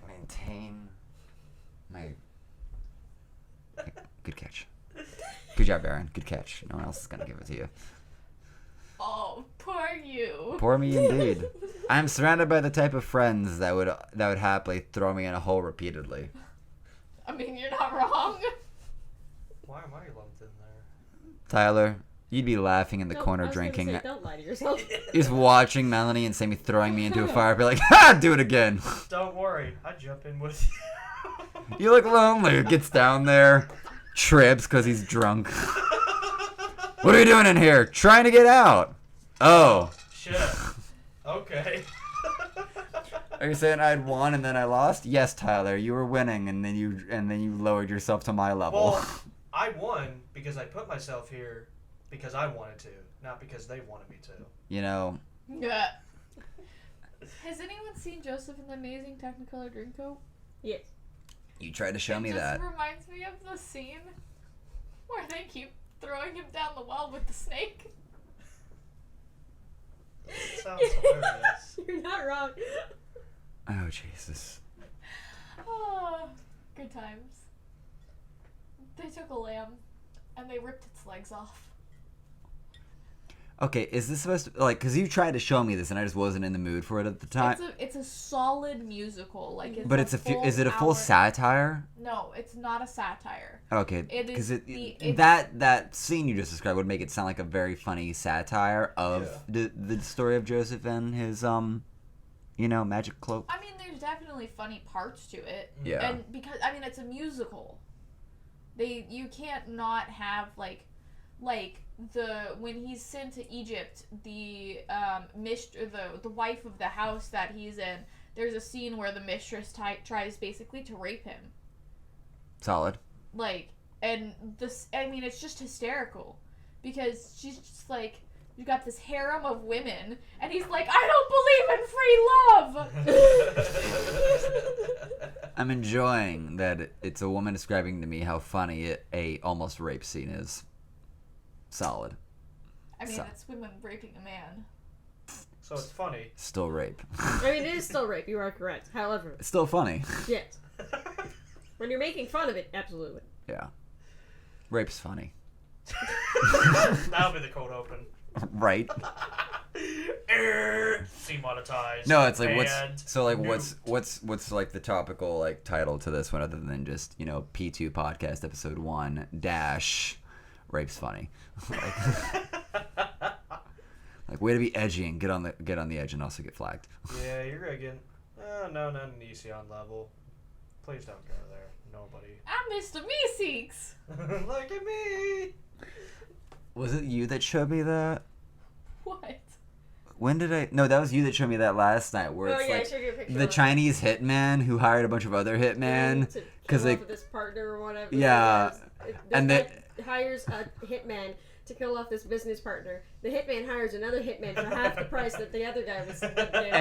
Maintain my... Good catch. Good job, Baron. Good catch. No one else is gonna give it to you. Oh, poor you. Poor me indeed. I'm surrounded by the type of friends that would happily throw me in a hole repeatedly. I mean, you're not wrong. Why am I lumped in there? Tyler, you'd be laughing in the Don't- corner I was gonna drinking. say, don't lie to yourself. Just watching Melanie and Sammy throwing me into a fire. Be like, ha! Do it again. Don't worry, I jump in with you. You look lonely. Gets down there, trips because he's drunk. What are you doing in here? Trying to get out. Oh. Shit. Okay. Are you saying I'd won and then I lost? Yes, Tyler, you were winning and then you lowered yourself to my level. Well, I won because I put myself here because I wanted to, not because they wanted me to. You know, Yeah. Has anyone seen Joseph in the Amazing Technicolor Dreamcoat? Yes. you tried to show me It that. just reminds me of the scene where they keep throwing him down the well with the snake. Sounds hilarious. You're not wrong. Oh, Jesus. Oh, good times. They took a lamb and they ripped its legs off. Okay, is this supposed to, like, because you tried to show me this and I just wasn't in the mood for it at the time. It's a solid musical. Like, it's But is it a full hour- satire? No, it's not a satire. Okay, It because is it's- that scene you just described would make it sound like a very funny satire of the story of Joseph and his magic cloak. I mean, there's definitely funny parts to it. Yeah. And because it's a musical, you can't not have like when he's sent to Egypt, the wife of the house that he's in. There's a scene where the mistress tries basically to rape him. Solid. Like, and this, I mean, it's just hysterical because she's just like, you got this harem of women, and he's like, I don't believe in free love. I'm enjoying that it's a woman describing to me how funny a almost rape scene is. Solid. I mean, So- it's women raping a man. So it's funny. Still rape. I mean, it is still rape. You are correct. However, It's still funny. yes. When you're making fun of it, absolutely. Yeah. Rape's funny. That'll be the cold open. Right? Demonetized. No, it's like banned, what's like the topical like title to this one other than just, P2 podcast episode 1 - rape's funny. Like way to be edgy and get on the edge and also get flagged. Yeah, you're rigging. No, not an Esion level. Please don't go there. Nobody. I'm Mr. Meeseeks. Look at me. Was it you that showed me that? What? When did I? No, that was you that showed me that last night. Where Oh it's yeah, I like showed you a picture. the of Chinese hitman who hired a bunch of other hitmen. to because kill they- off of this partner or whatever. Yeah, and and hires a hitman to kill off this business partner. The hitman hires another hitman for half the price that the other guy was. And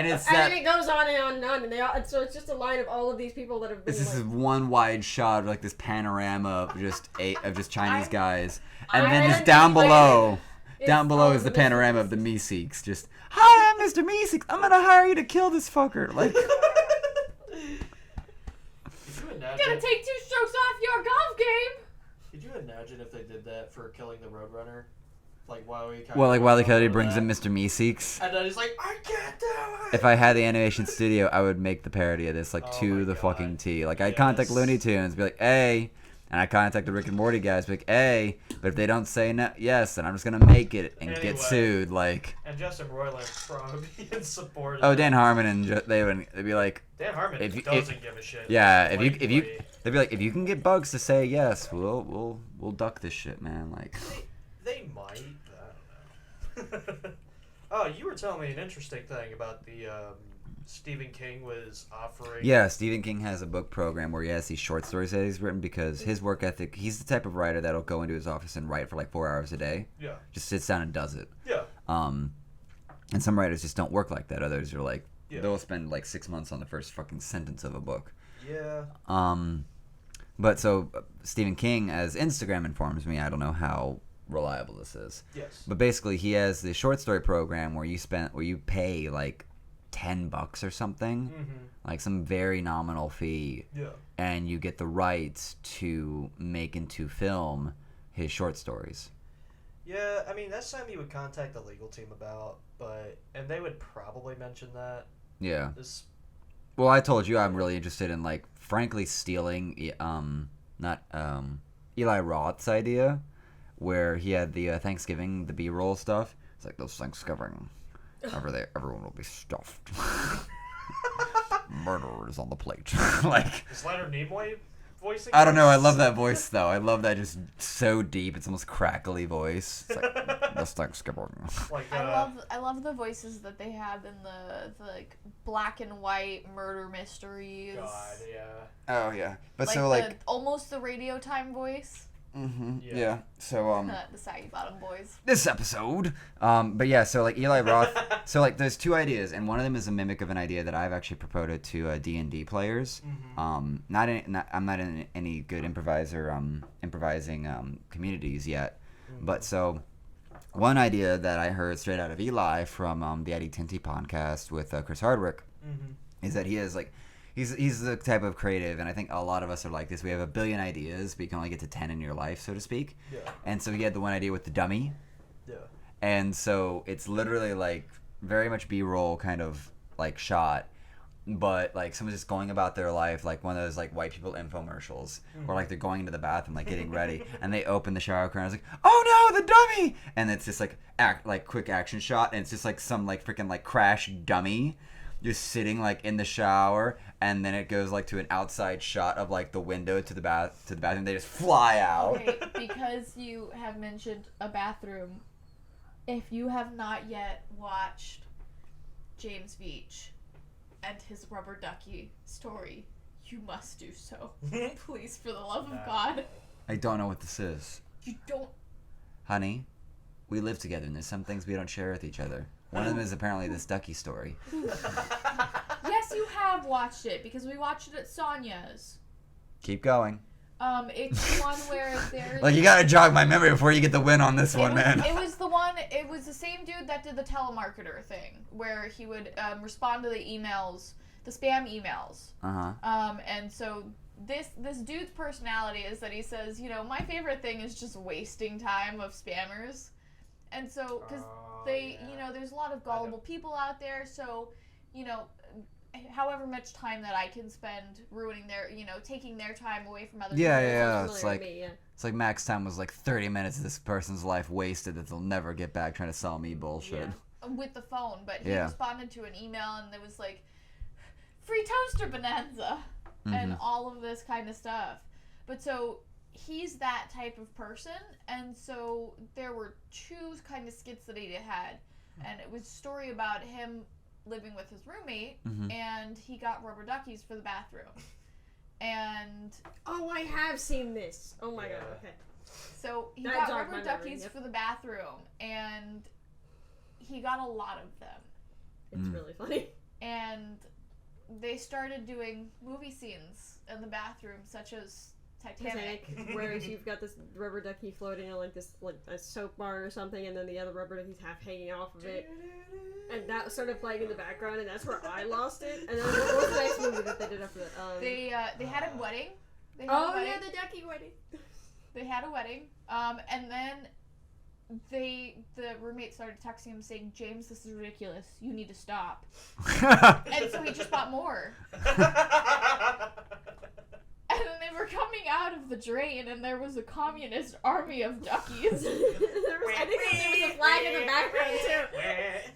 it's and that- then it goes on and on and on, and so it's just a line of all of these people that have been. It's just like, this one wide shot of like this panorama of just Chinese guys, and I then just read down that below. It's Down below all is the the panorama of the Meeseeks. Just, hi, I'm Mr. Meeseeks. I'm gonna hire you to kill this fucker. Like, Did you imagine? Gonna take 2 strokes off your golf game. Could you imagine if they did that for Killing the Roadrunner? Like Wile E. Well, like Wile E. Coyote brings in Mr. Meeseeks. And then he's like, I can't do it! If I had the animation studio, I would make the parody of this, like, Oh to my the God. fucking T. Like, I'd contact Looney Tunes, be like, hey. And I contact the Rick and Morty guys, be like, hey. But if they don't say no, yes, then I'm just going to make it and Anyway. get sued. Like, And Justin Roiland probably in support of oh, it. Dan Harmon, and they'd be like, Dan Harmon doesn't give a shit. yeah, if you, Blatantly. they'd be like, if you can get Bugs to say yes, we'll duck this shit, man. Like, They might. I don't know. Oh, you were telling me an interesting thing about the Stephen King was offering. yeah, Stephen King has a book program where he has these short stories that he's written because his work ethic, he's the type of writer that'll go into his office and write for like 4 hours a day. Yeah. Just sits down and does it. Yeah. And some writers just don't work like that. Others are like, Yeah. they'll spend like 6 months on the first fucking sentence of a book. Yeah. But so Stephen King, as Instagram informs me, I don't know how reliable this is. Yes. But basically, he has the short story program where you pay like $10 or something, like some very nominal fee, Yeah. and you get the rights to make into film his short stories. Yeah, I mean, that's something you would contact the legal team about, and they would probably mention that. Yeah. This. Well, I told you I'm really interested in, like, frankly stealing, Eli Roth's idea, where he had the Thanksgiving, the B-roll stuff. It's like, those Thanksgiving, everyone will be stuffed. Murder is on the plate. Like, Is Leonard Nimoy voicing? I don't know. I this? love that voice, though. I love that just so deep. It's almost crackly voice. It's like, this Thanksgiving. Like, I love the voices that they have in the like black and white murder mysteries. God, yeah. Oh, yeah. But Like so, like... almost the radio time voice. Mm-hmm. Yeah. Yeah. So, The Saggy Bottom Boys. this episode. But yeah, so like Eli Roth, so like there's 2 ideas, and one of them is a mimic of an idea that I've actually proposed to D&D players. I'm not in any good improvising communities yet, but so one idea that I heard straight out of Eli from the Eddie Tinty podcast with Chris Hardwick is that he has like. He's the type of creative, and I think a lot of us are like this. We have a billion ideas, but you can only get to 10 in your life, so to speak. Yeah. And so he had the one idea with the dummy. Yeah. And so it's literally like very much B-roll kind of like shot, but like someone's just going about their life like one of those like white people infomercials, or like they're going into the bathroom like getting ready, and they open the shower curtain. I was like, oh no, the dummy! And it's just like quick action shot, and it's just like some like freaking like crash dummy just sitting like in the shower, and then it goes like to an outside shot of like the window to the bathroom. They just fly out. Okay, because you have mentioned a bathroom, if you have not yet watched James Beach and his rubber ducky story, you must do so. Please, for the love of God. I don't know what this is. You don't. Honey, we live together, and there's some things we don't share with each other. One of them is apparently this ducky story. Yes, you have watched it because we watched it at Sonia's. Keep going. It's the one where there's Like, you gotta jog my memory before you get the win on this one, man. It was the same dude that did the telemarketer thing, where he would respond to the emails, the spam emails. And so this dude's personality is that he says, you know, my favorite thing is just wasting time of spammers. And so, because you know, there's a lot of gullible people out there, so, you know, however much time that I can spend ruining their, you know, taking their time away from other people. Yeah. It's It's like max time was like 30 minutes of this person's life wasted that they'll never get back trying to sell me bullshit. With the phone, but he responded to an email and there was like, free toaster bonanza, and all of this kind of stuff. But so he's that type of person, and so there were 2 kind of skits that he had, and it was a story about him living with his roommate, and he got rubber duckies for the bathroom. And Oh, I have seen this. Oh my god, okay. so he That got jogged rubber my memory, duckies yep. for the bathroom, and he got a lot of them. It's really funny. And they started doing movie scenes in the bathroom, such as Titanic. Whereas you've got this rubber ducky floating on like a soap bar or something, and then the other rubber ducky's half hanging off of it, and that started playing in the background, and that's where I lost it. And then what was the next movie that they did after that? They had a wedding. The ducky wedding. They had a wedding. And then the roommate started texting him saying, "James, this is ridiculous. You need to stop." And so he just bought more. And then they were coming out of the drain, and there was a communist army of duckies. I think there was a flag in the background too.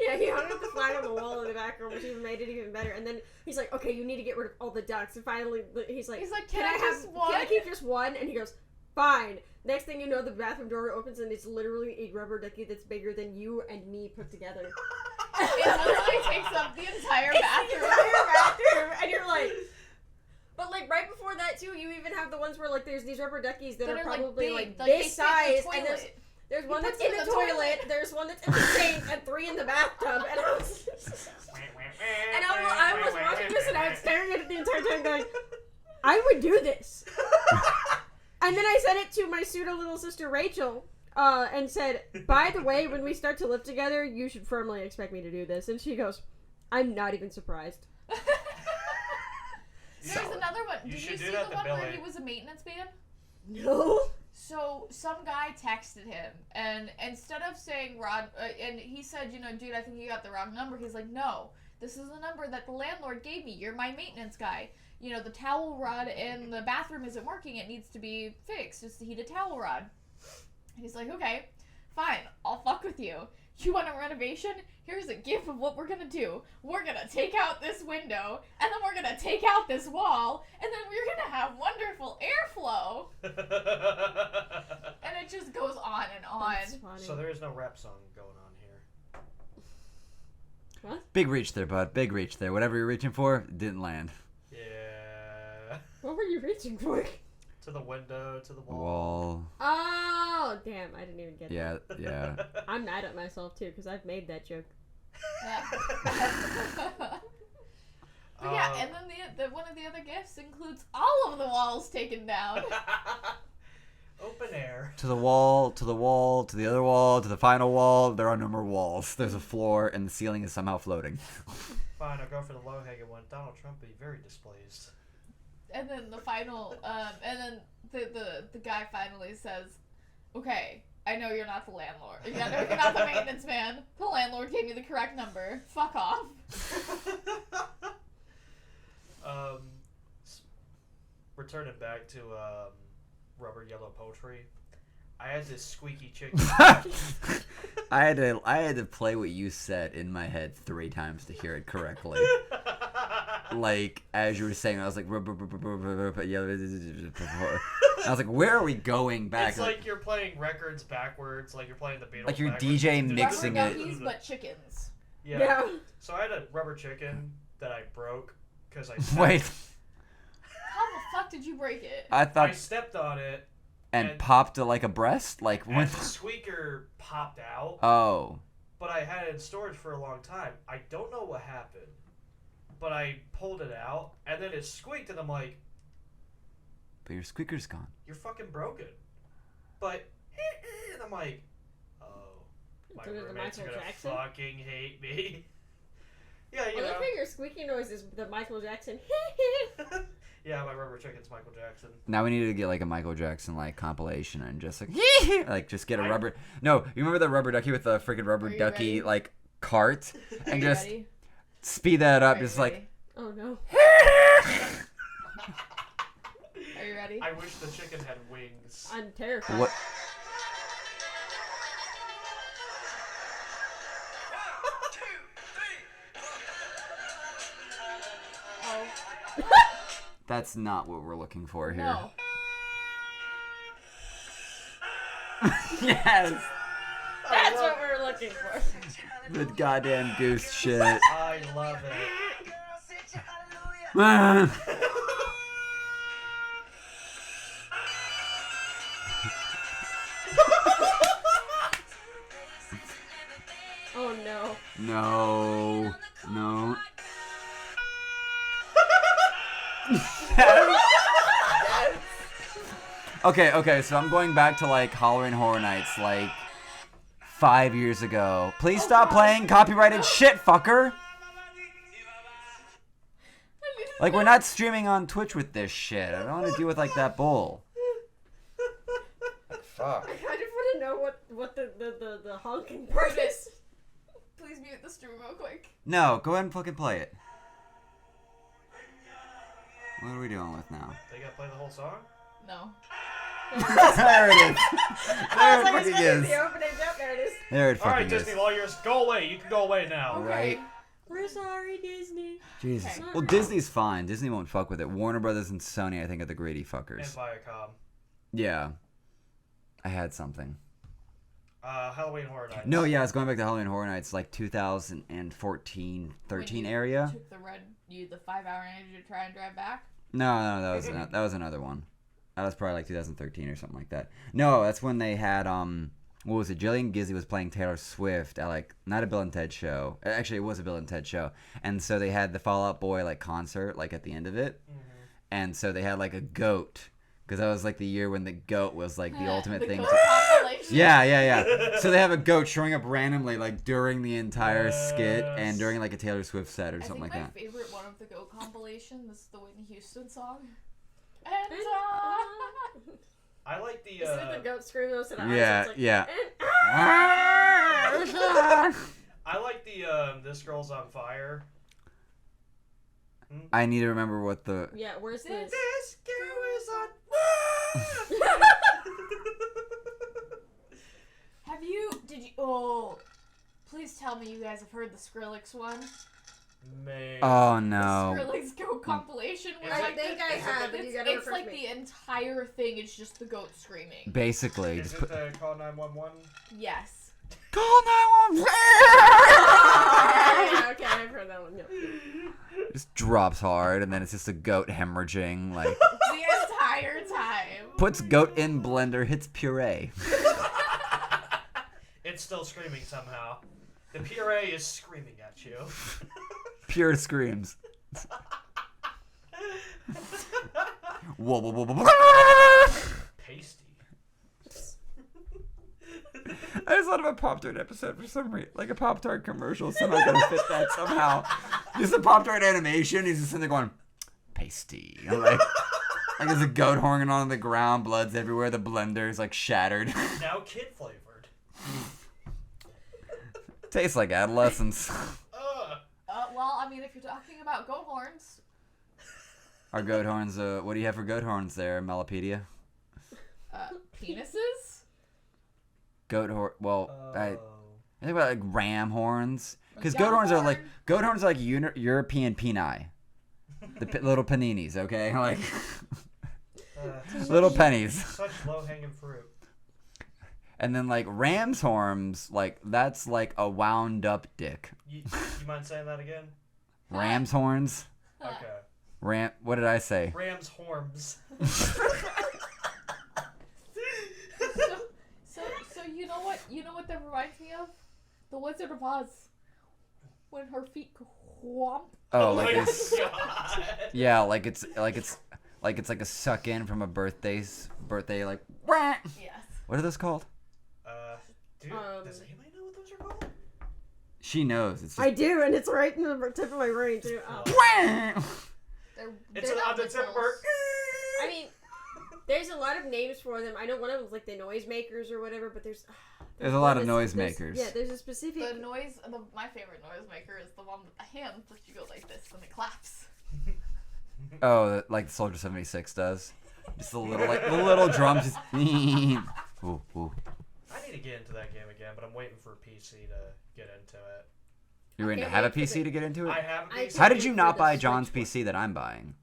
Yeah, he hung up the flag on the wall in the background, which even made it even better. And then he's like, "Okay, you need to get rid of all the ducks." And finally, he's like, "Can I keep just one?" And he goes, "Fine." Next thing you know, the bathroom door opens, and it's literally a rubber ducky that's bigger than you and me put together. It literally takes up the entire bathroom. And you're like. But like right before that too, you even have the ones where like there's these rubber duckies that are probably like this size, and there's one that's in the toilet, there's one that's in the sink, and 3 in the bathtub. And I was watching this, and I was staring at it the entire time, going, "I would do this." And then I sent it to my pseudo little sister Rachel, and said, "By the way, when we start to live together, you should firmly expect me to do this." And she goes, "I'm not even surprised." There's another one. Did you see the one where he was a maintenance man? No. So some guy texted him, and instead of saying Rod, and he said, "Dude, I think you got the wrong number." He's like, "No, this is the number that the landlord gave me. You're my maintenance guy. The towel rod in the bathroom isn't working. It needs to be fixed. It's the heated towel rod." And he's like, "Okay, fine. I'll fuck with you. You want a renovation? Here's a gift of what we're gonna do. We're gonna take out this window, and then we're gonna take out this wall, and then we're gonna have wonderful airflow." And it just goes on and on. So there is no rap song going on here. What? Big reach there, bud. Big reach there. Whatever you're reaching for, didn't land. Yeah. What were you reaching for? To the window, to the wall. Wall. Oh, damn. I didn't even get that. Yeah. I'm mad at myself, too, because I've made that joke. Yeah. But yeah, and then the one of the other gifts includes all of the walls taken down. Open air. To the wall, to the wall, to the other wall, to the final wall. There are no more walls. There's a floor, and the ceiling is somehow floating. Fine, I'll go for the low-hanging one. Donald Trump be very displeased. And then the final, and then the guy finally says, "Okay, I know you're not the landlord. I know you're not the maintenance man. The landlord gave me the correct number. Fuck off." Returning back to Rubber Yellow Poultry, I had this squeaky chicken. I had to play what you said in my head 3 times to hear it correctly. Like as you were saying, I was like, I was like, where are we going back? It's like you're playing records backwards, like you're playing the Beatles. Like you're backwards. DJ mixing rubber it. duckies, but chickens. Yeah. So I had a rubber chicken that I broke because I Wait. How the fuck did you break it? I stepped on it and popped like a breast, like when the squeaker popped out. Oh. But I had it in storage for a long time. I don't know what happened, but I pulled it out and then it squeaked and I'm like, but your squeaker's gone. You're fucking broken. But and I'm like, oh, my roommates are gonna fucking hate me. Yeah, you know. I think your squeaky noise is the Michael Jackson. Yeah, my rubber chicken's Michael Jackson. Now we need to get like a Michael Jackson like compilation and just like just get a rubber. No, you remember the rubber ducky with the freaking rubber ducky ready? like cart and just Ready? speed that up, Are you just ready? like. Oh no. Are you ready? I wish the chicken had wings. I'm terrified. What? That's not what we're looking for here. No. Yes. That's what we're looking for. The goddamn goose shit. I love it. Oh no. No. No. Okay, so I'm going back to like Halloween Horror Nights like 5 years ago. Please stop playing copyrighted shit, fucker. Like, we're not streaming on Twitch with this shit. I don't want to deal with like that bull. Fuck. I just want to know what the honking part is. Please mute the stream real quick. No, go ahead and fucking play it. What are we dealing with now? They gotta play the whole song? No. There it is. There it fucking is. The opening. Yep, there it is. There it Alright, fucking is. Disney lawyers, go away. You can go away now. Okay. Right? We're sorry, Disney. Jesus. Okay. Well, Disney's fine. Disney won't fuck with it. Warner Brothers and Sony, I think, are the greedy And fuckers. Viacom. Yeah. I had something. Halloween Horror Nights. No, yeah, I was going back to Halloween Horror Nights, like 2014, 13 When you area. Took the 5-hour energy to try and drive back. No, that was another one. That was probably like 2013 or something like that. No, that's when they had what was it? Jillian Gizzy was playing Taylor Swift at like not a Bill and Ted show. Actually, it was a Bill and Ted show, and so they had the Fall Out Boy like concert like at the end of it, and so they had like a goat. Because that was like the year when the goat was like the ultimate thing. Yeah. So they have a goat showing up randomly like during the entire skit and during like a Taylor Swift set or something like that. My favorite one of the goat compilation is the Whitney Houston song. And I like the. Isn't it the goat scream though? Yeah. I like the This Girl's on Fire. I need to remember what the. Yeah, where's this? This girl is on fire. Please tell me you guys have heard the Skrillex one. Man. Oh no. The Skrillex goat compilation. Where I like think I have, but you gotta it's refresh like me. the entire thing is just the goat screaming. Basically, Is just it put. the Call 911? Yes. Call 911. Yeah, okay, I've heard that one. Yeah. Just drops hard, and then it's just a goat hemorrhaging, like The entire time. puts goat in blender, hits puree. It's still screaming somehow. The puree is screaming at you. Pure screams. Whoa, whoa, whoa, whoa, whoa. Pasty. I just thought of a Pop-Tart episode for some reason. Like a Pop-Tart commercial. Somehow gonna fit that somehow. Just a Pop-Tart animation. He's just sitting there going, pasty. Like there's a goat horning on the ground. Blood's everywhere. The blender's like shattered. Now kid flavored. Tastes like adolescence. Well, I mean, if you're talking about goat horns. Our goat horns, what do you have for goat horns there, Melopedia? Penises? Goat horn, well, I Oh. think about like ram horns. Because Goat goat horns are like European peni. The little paninis, okay? Like, little pennies. Such low hanging fruit. And then like ram's horns, like that's like a wound up dick. You mind saying that again? Ram's horns? Okay. What did I say? Ram's horns. So you know what? You know what that reminds me of? The Wizard of Oz. When her feet whomp. Oh, like my this. God. Yeah, like it's like a suck in from a birthday like. Wah! Yes. What are those called? Dude, does anybody know what those are called? She knows. It's just. I do, and it's right in the tip of my brain too. Wah! It's They're on the tip of her. I mean, there's a lot of names for them. I know one of them's like the noisemakers or whatever, but there's There's a lot of there's- noisemakers. Yeah, there's a specific. My favorite noisemaker is the one with the hand that you go like this and it claps. Oh, like the Soldier 76 does. Just the little drums. Just. Ooh, ooh. I need to get into that game again, but I'm waiting for a PC to get into it. You're going to can't have a wait for PC to get into it? I have a PC. How did you not for the buy Switch John's one. PC that I'm buying?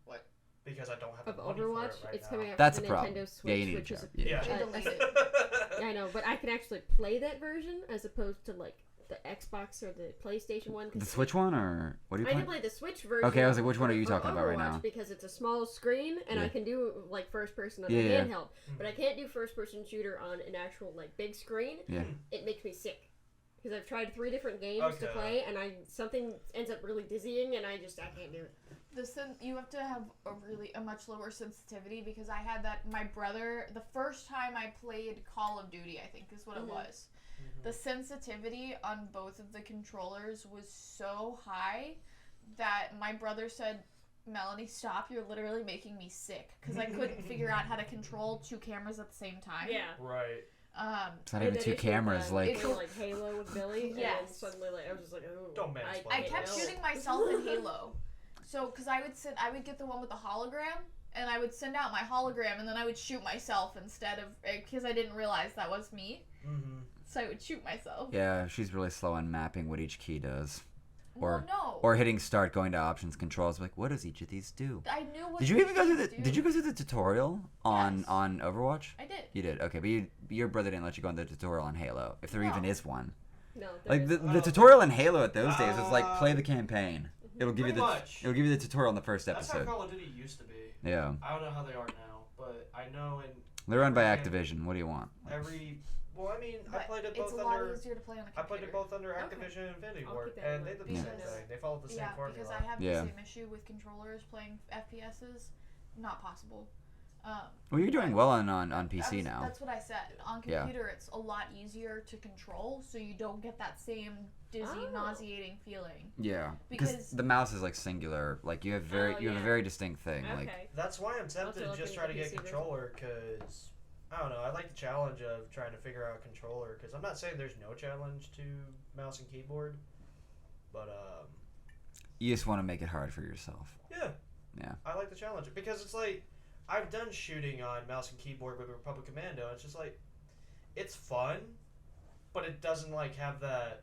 Because I don't have Of the money for Overwatch, it right it's now. coming out That's for the the problem. Nintendo Switch. Yeah, you need which to is check. a- Yeah. I delete it. I know, but I can actually play that version as opposed to like the Xbox or the PlayStation one. 'cause The Switch one, or what are you I can playing? play the Switch version. Okay, I was like, which one are you for talking about right Overwatch now? Because it's a small screen and Yeah. I can do like first person on Yeah, the yeah. handheld, but I can't do first person shooter on an actual like big screen. Yeah. It makes me sick because I've tried 3 different games to Okay. play and something ends up really dizzying and I can't do it. You have to have a much lower sensitivity because I had that. My brother, the first time I played Call of Duty, I think is what it was. The sensitivity on both of the controllers was so high that my brother said, "Melanie, stop! You're literally making me sick," because I couldn't figure out how to control 2 cameras at the same time. Yeah. Right. It's not even 2 cameras. Like Halo with Billy. Yes. And then suddenly, I was just like, oh. Don't mansplain. I kept shooting myself in Halo. So, because I would get the one with the hologram, and I would send out my hologram, and then I would shoot myself instead of, because I didn't realize that was me. Mm-hmm. So I would shoot myself. yeah, she's really slow on mapping what each key does. Well, no. Or hitting start, going to options, controls. Like, what does each of these do? I knew what Did you even go through these do. Did you go through the tutorial on Yes. on Overwatch? I did. You did. Okay, but your brother didn't let you go on the tutorial on Halo, if there No. even is one. No. Like the Oh, tutorial in Halo at those days was like play the campaign. It'll give you Pretty much. it'll give you the tutorial in the first That's how episode. Call of Duty used to be. Yeah, I don't know how they are now, but I know in they're run by Activision. What do you want? Well, I mean, I But played it it's both a lot under. easier to play on a I computer. played it both under Okay. Activision and Infinity I'll Ward, keep that in and they mind. did the same Because- thing. They followed the same Yeah, formula. because I have Yeah. the same issue with controllers playing FPSs. Not possible. Well, you're doing well on PC now. That's what I said. On Yeah. computer, it's a lot easier to control, so you don't get that same dizzy, nauseating feeling. Yeah, Because- the mouse is like singular. Like you have you have a yeah. very distinct thing. Okay. Like That's why I'm tempted to look just into try to the get PC version. controller, because I don't know. I like the challenge of trying to figure out controller, because I'm not saying there's no challenge to mouse and keyboard, but you just want to make it hard for yourself. yeah. Yeah. I like the challenge because it's like I've done shooting on mouse and keyboard with Republic Commando. And it's just like it's fun, but it doesn't like have that.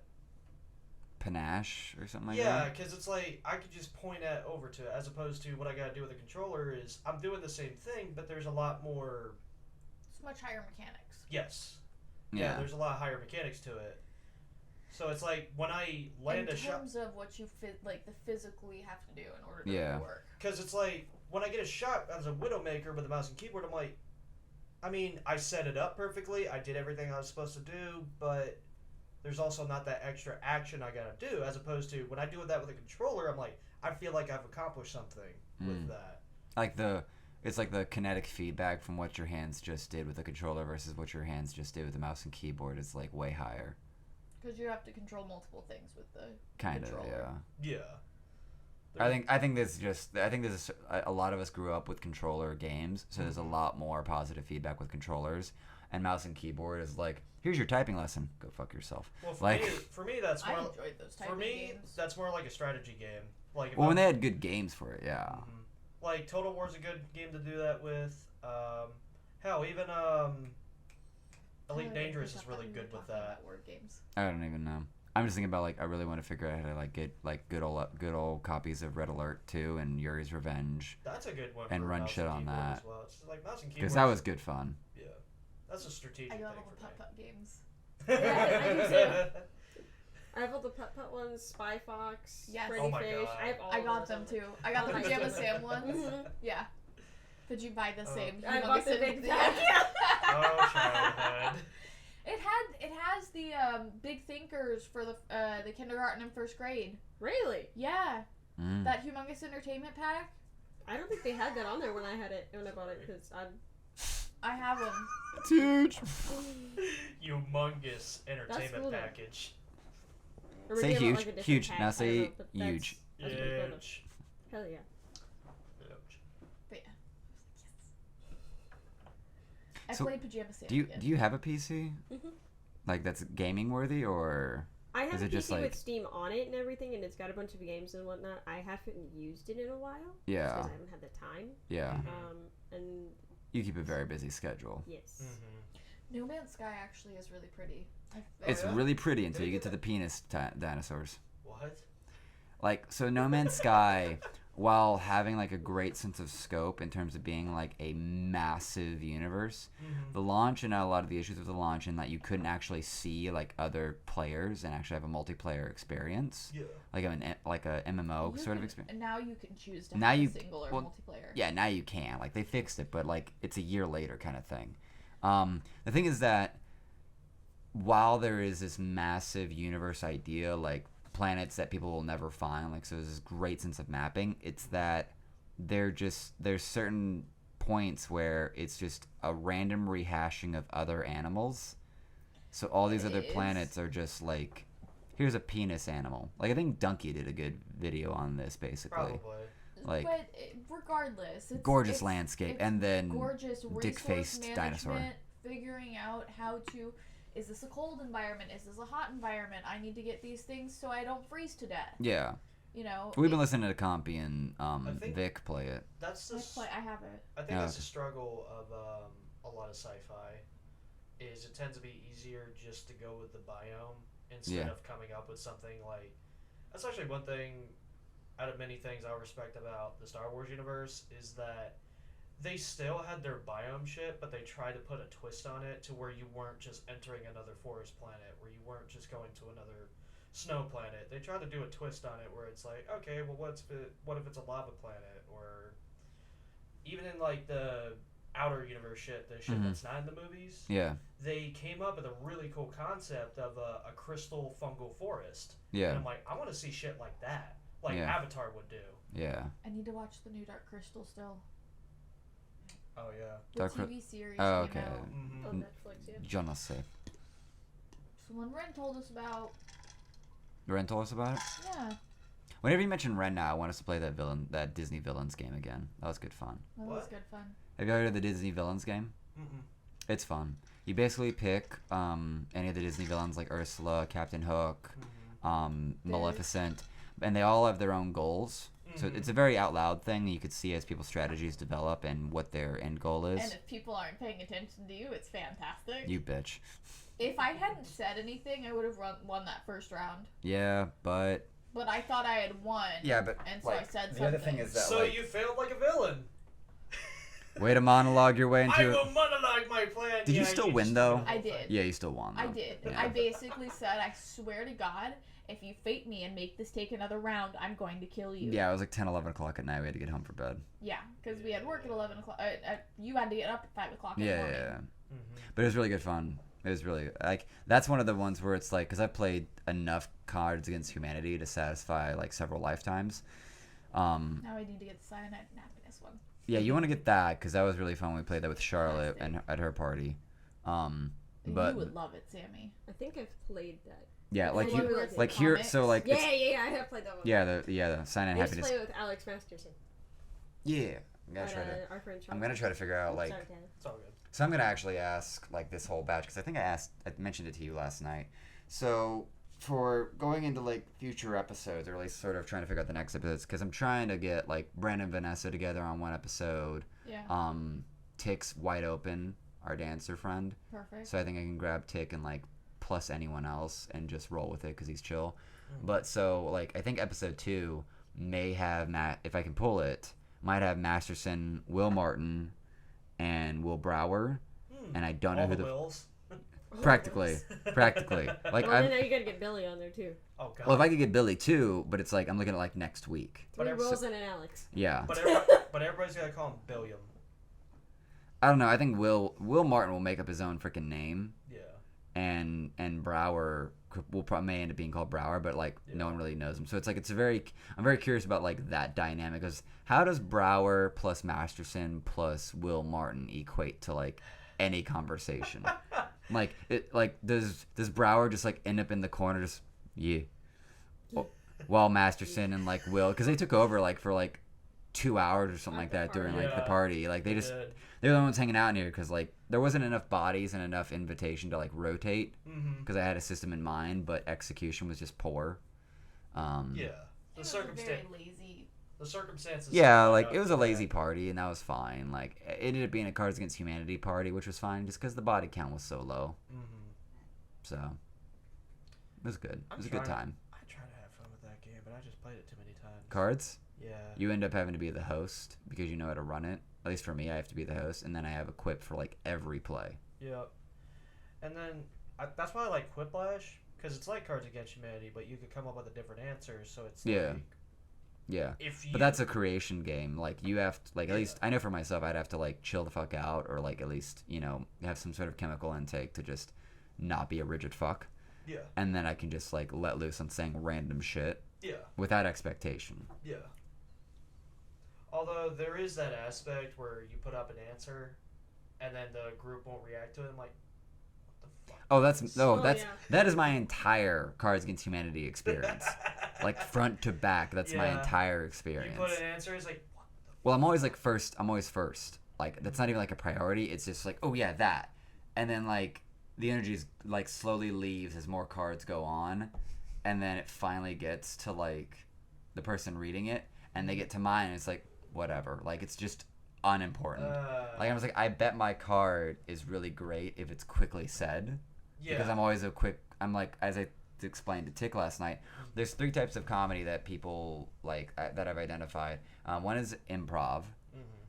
Panache or something like Yeah, that. because it's like I could just point at over to it, as opposed to what I gotta do with a controller is I'm doing the same thing, but there's a lot more. It's much higher mechanics. Yes. Yeah. There's a lot higher mechanics to it. So it's like when I land in a shot, terms of what you the physically have to do in order to Yeah. make it work. because it's like when I get a shot as a Widowmaker with a mouse and keyboard, I'm like, I mean, I set it up perfectly, I did everything I was supposed to do, but there's also not that extra action I gotta do, as opposed to when I do that with a controller, I'm like, I feel like I've accomplished something with that. Like it's like the kinetic feedback from what your hands just did with the controller versus what your hands just did with the mouse and keyboard is like way higher. Because you have to control multiple things with the Kind of, controller. yeah. Yeah. I think there's a lot of us grew up with controller games, so there's a lot more positive feedback with controllers, and mouse and keyboard is like, here's your typing lesson, go fuck yourself. Well, like, for me, that's I more. enjoyed those type For of me, games. that's more like a strategy game. Like if well, when I'm- they had good games for it, yeah. Like Total War's a good game to do that with. Hell, even Elite Dangerous is really good with that. Word games. I don't even know. I'm just thinking about like I really want to figure out how to like get like good old copies of Red Alert 2 and Yuri's Revenge, That's a good one. And for run mouse shit and on keyboard that. As well. It's just like mouse and keyboard. because that was good fun. Yeah, that's a strategic I thing love all the for me. putt-putt games. Yeah, I do too. I have all the Putt ones, Spy Fox, Yes. Freddy Oh my Fish. God. I have all I of got those them on too. I got the Oh my Pajama God. Sam ones. Mhm. Yeah. Did you buy the same? I bought the humongous big yeah. pack. Yeah. Oh, childhood. It has the big thinkers for the kindergarten and first grade. Really? Yeah, Mm. that humongous entertainment pack. I don't think they had that on there when I bought it because I have them. It's huge. Humongous entertainment cool, though. package. or Say maybe I bought, huge, like, a different huge. pack, Now I don't say know, but that's- huge. that's pretty cool, though. Huge. Hell yeah. Huge. But yeah, I So, played Pajama Sam. Do you again. do you have a PC? Mhm. Like that's gaming worthy or? I have Is a it just, PC like- with Steam on it and everything, and it's got a bunch of games and whatnot. I haven't used it in a while. Yeah. Because I haven't had the time. Yeah. And You keep a very busy schedule. yes. No Man's Sky actually is really pretty. It's yeah? really pretty until Did you you get to the penis dinosaurs. What? Like, so No Man's Sky, while having like a great sense of scope in terms of being like a massive universe, the launch and a lot of the issues with the launch and that you couldn't actually see like other players and actually have a multiplayer experience, Yeah. like a MMO sort of experience. And now you can choose to Now have you- a single or well, multiplayer. Yeah, now you can. Like they fixed it, but like it's a year later kind of thing. The thing is that while there is this massive universe idea, like planets that people will never find. Like, so there's this great sense of mapping. It's that there's certain points where it's just a random rehashing of other animals. So all these other planets are just like, here's a penis animal. Like, I think Donkey did a good video on this, basically. Probably. Like, but regardless, gorgeous landscape, and then gorgeous dick-faced dinosaur. Figuring out how to, is this a cold environment? Is this a hot environment? I need to get these things so I don't freeze to death. Yeah. You know, We've been listening to Compy and Vic play it. That's the. I have it. I think that's the struggle of a lot of sci-fi. Is it tends to be easier just to go with the biome instead of coming up with something like. That's actually one thing. Out of many things I respect about the Star Wars universe is that they still had their biome shit, but they tried to put a twist on it to where you weren't just entering another forest planet, where you weren't just going to another snow planet. They tried to do a twist on it where it's like, okay, well, what if it's a lava planet? Or even in like the outer universe shit, the shit that's not in the movies. Yeah. They came up with a really cool concept of a crystal fungal forest. Yeah. And I'm like, I want to see shit like that. Like Avatar would do. Yeah. I need to watch the new Dark Crystal still. Oh, yeah. The TV series Oh, came okay. out. On Netflix, yeah. Je ne sais. Someone Ren told us about. Ren told us about it? Yeah. Whenever you mention Ren now, I want us to play that Disney Villains game again. That was good fun. That was good fun. Have you ever heard of the Disney Villains game? Mm-mm. It's fun. You basically pick any of the Disney villains like Ursula, Captain Hook, Maleficent, and they all have their own goals. So it's a very out loud thing. You could see as people's strategies develop and what their end goal is. And if people aren't paying attention to you, it's fantastic. You bitch. If I hadn't said anything, I would have won that first round. Yeah, but... But I thought I had won. Yeah, but... And so I said something. The other thing is that, So you failed like a villain. Way to monologue your way into I will monologue my plan. Did you still win, though? I did. Yeah, you still won, though. I did. Yeah. I basically said, I swear to God, if you fate me and make this take another round, I'm going to kill you. Yeah, it was like 10, 11 o'clock at night. We had to get home for bed. Yeah, because we had work at 11 o'clock. You had to get up at 5 o'clock in the morning. Yeah. But it was really good fun. It was really, like, that's one of the ones where it's like, because I've played enough Cards Against Humanity to satisfy, like, several lifetimes. Now I need to get the Cyanide and Happiness one. Yeah, you want to get that, because that was really fun when we played that with Charlotte and at her party. But you would love it, Sammy. I think I've played that. Yeah, like you- you, like like here, comics? so like, Yeah, I have played that one. yeah, the Sign and I used to Happiness. play with Alex Masterson. Yeah, I'm gonna But, try to. our friend I'm gonna try to figure out like. Sorry, Dad. It's all good. So I'm gonna actually ask like this whole batch because I think I mentioned it to you last night. So for going into like future episodes, or at least sort of trying to figure out the next episodes, because I'm trying to get like Brandon and Vanessa together on one episode. Yeah. Tick's wide open, our dancer friend. Perfect. So I think I can grab Tick and like plus anyone else and just roll with it because he's chill. But so like I think episode 2 may have if I can pull it, might have Masterson, Will Martin, and Will Brower, and I don't know All who the the Wills. practically. Like Well, I'm. then now you gotta get Billy on there too. Oh god. Well, if I could get Billy too, but it's like I'm looking at like next week. 3 But Wills and an Alex. Yeah. But everybody's gotta call him Billiam. I don't know. I think Will Martin will make up his own freaking name, Yeah. and Brower will probably may end up being called Brower, but like no one really knows him. So it's like I'm very curious about like that dynamic. Because how does Brower plus Masterson plus Will Martin equate to like any conversation? Like does Brower just like end up in the corner just while Masterson and like Will, because they took over like for like 2 hours or something like that during like the party. Like they're the only ones hanging out in here because like there wasn't enough bodies and enough invitation to like rotate because I had a system in mind, but execution was just poor. Yeah. It was a very lazy. The circumstances. Yeah, like it was a lazy party and that was fine. Like it ended up being a Cards Against Humanity party, which was fine just because the body count was so low. So it was good. It was a good time. I try to have fun with that game, but I just played it too many times. Cards? Yeah. You end up having to be the host because you know how to run it. At least for me, I have to be the host, and then I have equip for like every play. Yep. And then that's why I like Quiplash, because it's like Cards Against Humanity, but you could come up with a different answer. So it's Yeah. But that's a creation game. Like you have to, like at least I know for myself, I'd have to like chill the fuck out, or like at least have some sort of chemical intake to just not be a rigid fuck. Yeah. And then I can just like let loose on saying random shit. Yeah. Without expectation. Yeah. Although there is that aspect where you put up an answer, and then the group won't react to it. I'm like, what the fuck? That is my entire Cards Against Humanity experience. Like front to back, that's my entire experience. You put an answer, it's like, what the Well, I'm always first. Like that's not even like a priority. It's just like, oh yeah, that. And then like the energy is like slowly leaves as more cards go on, and then it finally gets to like the person reading it, and they get to mine, and it's like whatever. Like it's just unimportant. Like I was like, I bet my card is really great if it's quickly said. Yeah. Because I'm always I'm like, as I explained to Tick last night, there's 3 types of comedy that people like that I've identified. One is improv.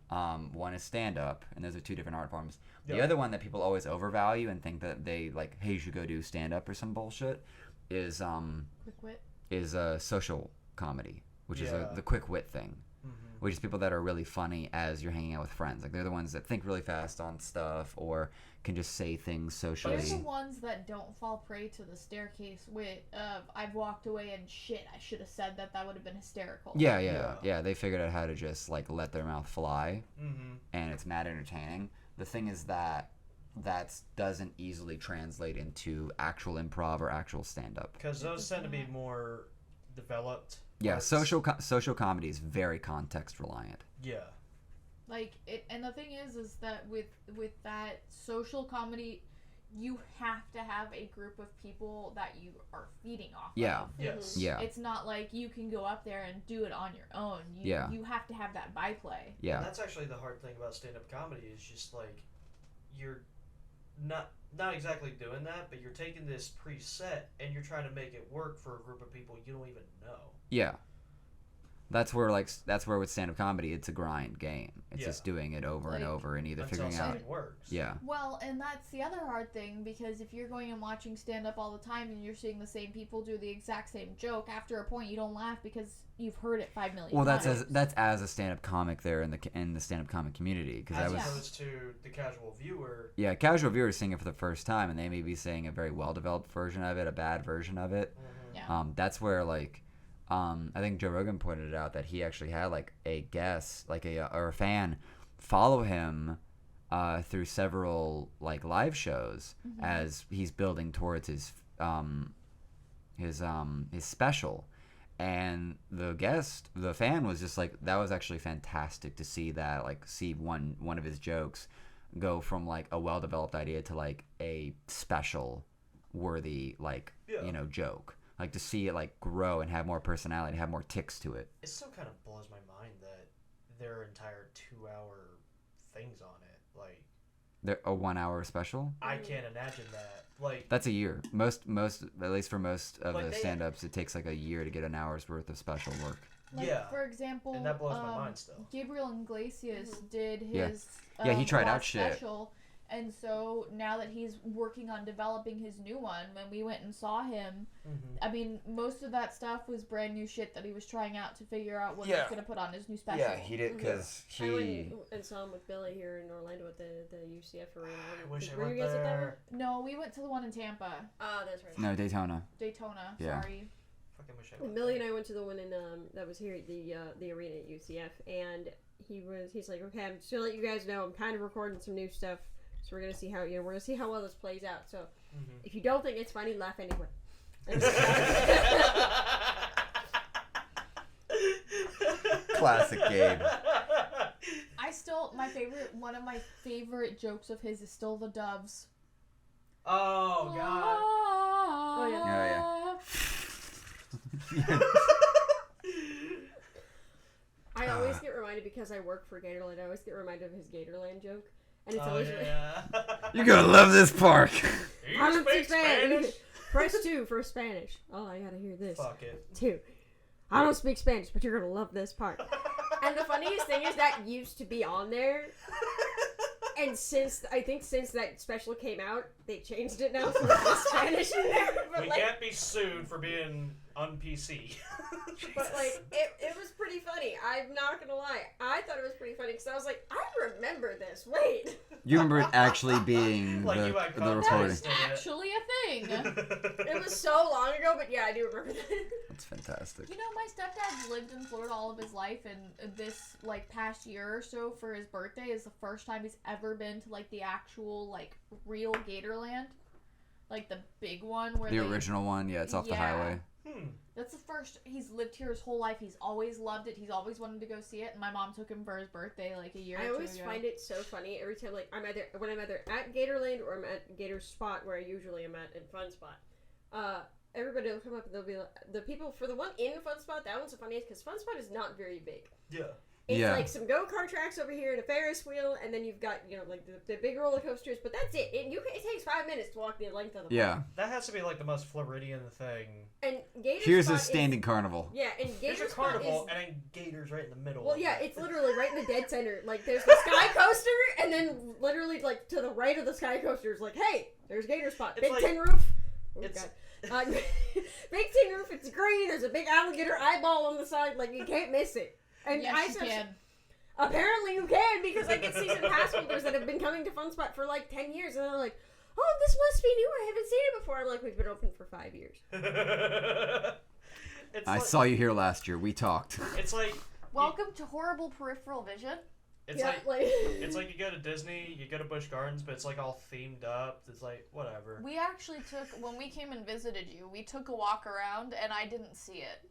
One is stand-up, and those are 2 different art forms. The other one that people always overvalue and think that they like, hey, you should go do stand-up or some bullshit, is quick wit. Is social comedy, which is the quick wit thing, which is people that are really funny as you're hanging out with friends. Like they're the ones that think really fast on stuff or can just say things socially. They're the ones that don't fall prey to the staircase wit of I've walked away and shit, I should have said that would have been hysterical. Yeah. They figured out how to just like let their mouth fly, and it's mad entertaining. The thing is that doesn't easily translate into actual improv or actual stand-up. Because those tend to be more developed. Yeah, social comedy is very context reliant. Yeah. Like it, and the thing is that with that social comedy, you have to have a group of people that you are feeding off of. Yes. Yeah. It's not like you can go up there and do it on your own. You have to have that byplay. Yeah. And that's actually the hard thing about stand-up comedy is just like you're not exactly doing that, but you're taking this preset and you're trying to make it work for a group of people you don't even know. Yeah. That's where with stand-up comedy, it's a grind game. It's just doing it over and over and either figuring out it works. Yeah. Well, and that's the other hard thing, because if you're going and watching stand-up all the time and you're seeing the same people do the exact same joke, after a point you don't laugh because you've heard it 5 million times. Well, that's as a stand-up comic there in the stand-up comic community, because as opposed to the casual viewer. Yeah, casual viewers seeing it for the first time, and they may be seeing a very well-developed version of it, a bad version of it. Yeah. That's where like. I think Joe Rogan pointed it out that he actually had like a guest, like or a fan, follow him through several like live shows as he's building towards his special, and the fan was just like, that was actually fantastic to see that, like see one of his jokes go from like a well developed idea to like a special worthy joke. Like, to see it, like, grow and have more personality, have more ticks to it. It still kind of blows my mind that there are entire 2-hour things on it. Like... They're a 1-hour special? I can't imagine that. Like... That's a year. Most, at least for most of the stand-ups, it takes, like, a year to get an hour's worth of special work. Like, for example... And that blows my mind still. Gabriel Iglesias did his... he tried out special. And so now that he's working on developing his new one, when we went and saw him, I mean, most of that stuff was brand new shit that he was trying out to figure out what he was going to put on his new special. Yeah, he did, because I went and saw him with Billy here in Orlando at the UCF arena. I wish I were went you guys there. at that one? No, we went to the one in Tampa. Oh, that's right. No, Daytona, sorry. Fucking wish I went Billy there. and I went to the one in that was here at the arena at UCF, and he's like, okay, I'm just gonna let you guys know I'm kind of recording some new stuff. So we're gonna see how well this plays out. So if you don't think it's funny, laugh anyway. Classic Gabe. One of my favorite jokes of his is still the doves. Oh, God. Oh, yeah. I always get reminded, because I work for Gatorland, I always get reminded of his Gatorland joke. And it's always You're gonna love this park. I don't speak Spanish. Press 2 for Spanish. Oh, I gotta hear this. Fuck it. 2. I don't speak Spanish, but you're gonna love this part. And the funniest thing is that used to be on there. And since that special came out, they changed it now, so it's Spanish in there. But We can't be sued for being un-PC. But like, it was pretty funny. I'm not gonna lie. I thought it was pretty funny because I was like, I remember this. Wait. You remember it actually being Like the, you had the recording. context. Actually a thing. It was so long ago, but yeah, I do remember that. That's fantastic. You know, my stepdad's lived in Florida all of his life, and this, like, past year or so for his birthday is the first time he's ever been to, like, the actual, like, real Gatorland. Like, the big one where The original one, yeah, it's off the highway. That's the first. He's lived here his whole life. He's always loved it. He's always wanted to go see it. And my mom took him for his birthday like a year or two ago. I always find it so funny every time, like, I'm either at Gatorland or I'm at Gator Spot, where I usually am at in Fun Spot. Everybody will come up and they'll be like, the people for the one in Fun Spot, that one's the funniest because Fun Spot is not very big. Yeah. It's like some go-kart tracks over here and a Ferris wheel, and then you've got, you know, like the big roller coasters, but that's it. It takes 5 minutes to walk the length of the park. Yeah. That has to be like the most Floridian thing. And Gator Here's Spot a standing carnival. Yeah, and Gator There's a Spot carnival is... and then Gators right in the middle. Well, of yeah, it. it's literally right in the dead center. Like, there's the Sky Coaster, and then literally, like, to the right of the Sky Coaster is like, hey, there's Gator Spot. It's Big like- tin roof. Oh, it's- God. Big tin roof, it's green, there's a big alligator eyeball on the side, like, you can't miss it. And Yes, you can. Apparently you can, because I get season pass holders that have been coming to Fun Spot for, like, 10 years, and they're like, oh, this must be new, I haven't seen it before. I'm like, we've been open for 5 years. I saw you here last year. We talked. It's like Welcome to horrible peripheral vision. it's Yeah, like it's like you go to Disney, you go to Busch Gardens, but it's like all themed up. It's like whatever. We actually took, when we came and visited you, we took a walk around and I didn't see it.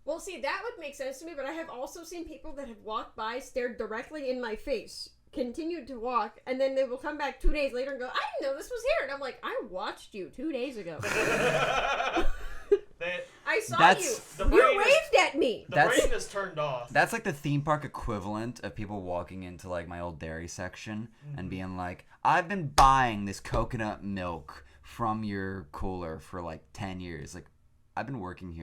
Well, see, that would make sense to me, but I have also seen people that have walked by, stared directly in my face, continued to walk, and then they will come back 2 days later and go, I didn't know this was here. And I'm like, I watched you 2 days ago. I saw That's- you. The You brain is- waved at me. The That's- brain is turned off. That's like the theme park equivalent of people walking into like my old dairy section and being like, I've been buying this coconut milk from your cooler for like 10 years. Like, I've been working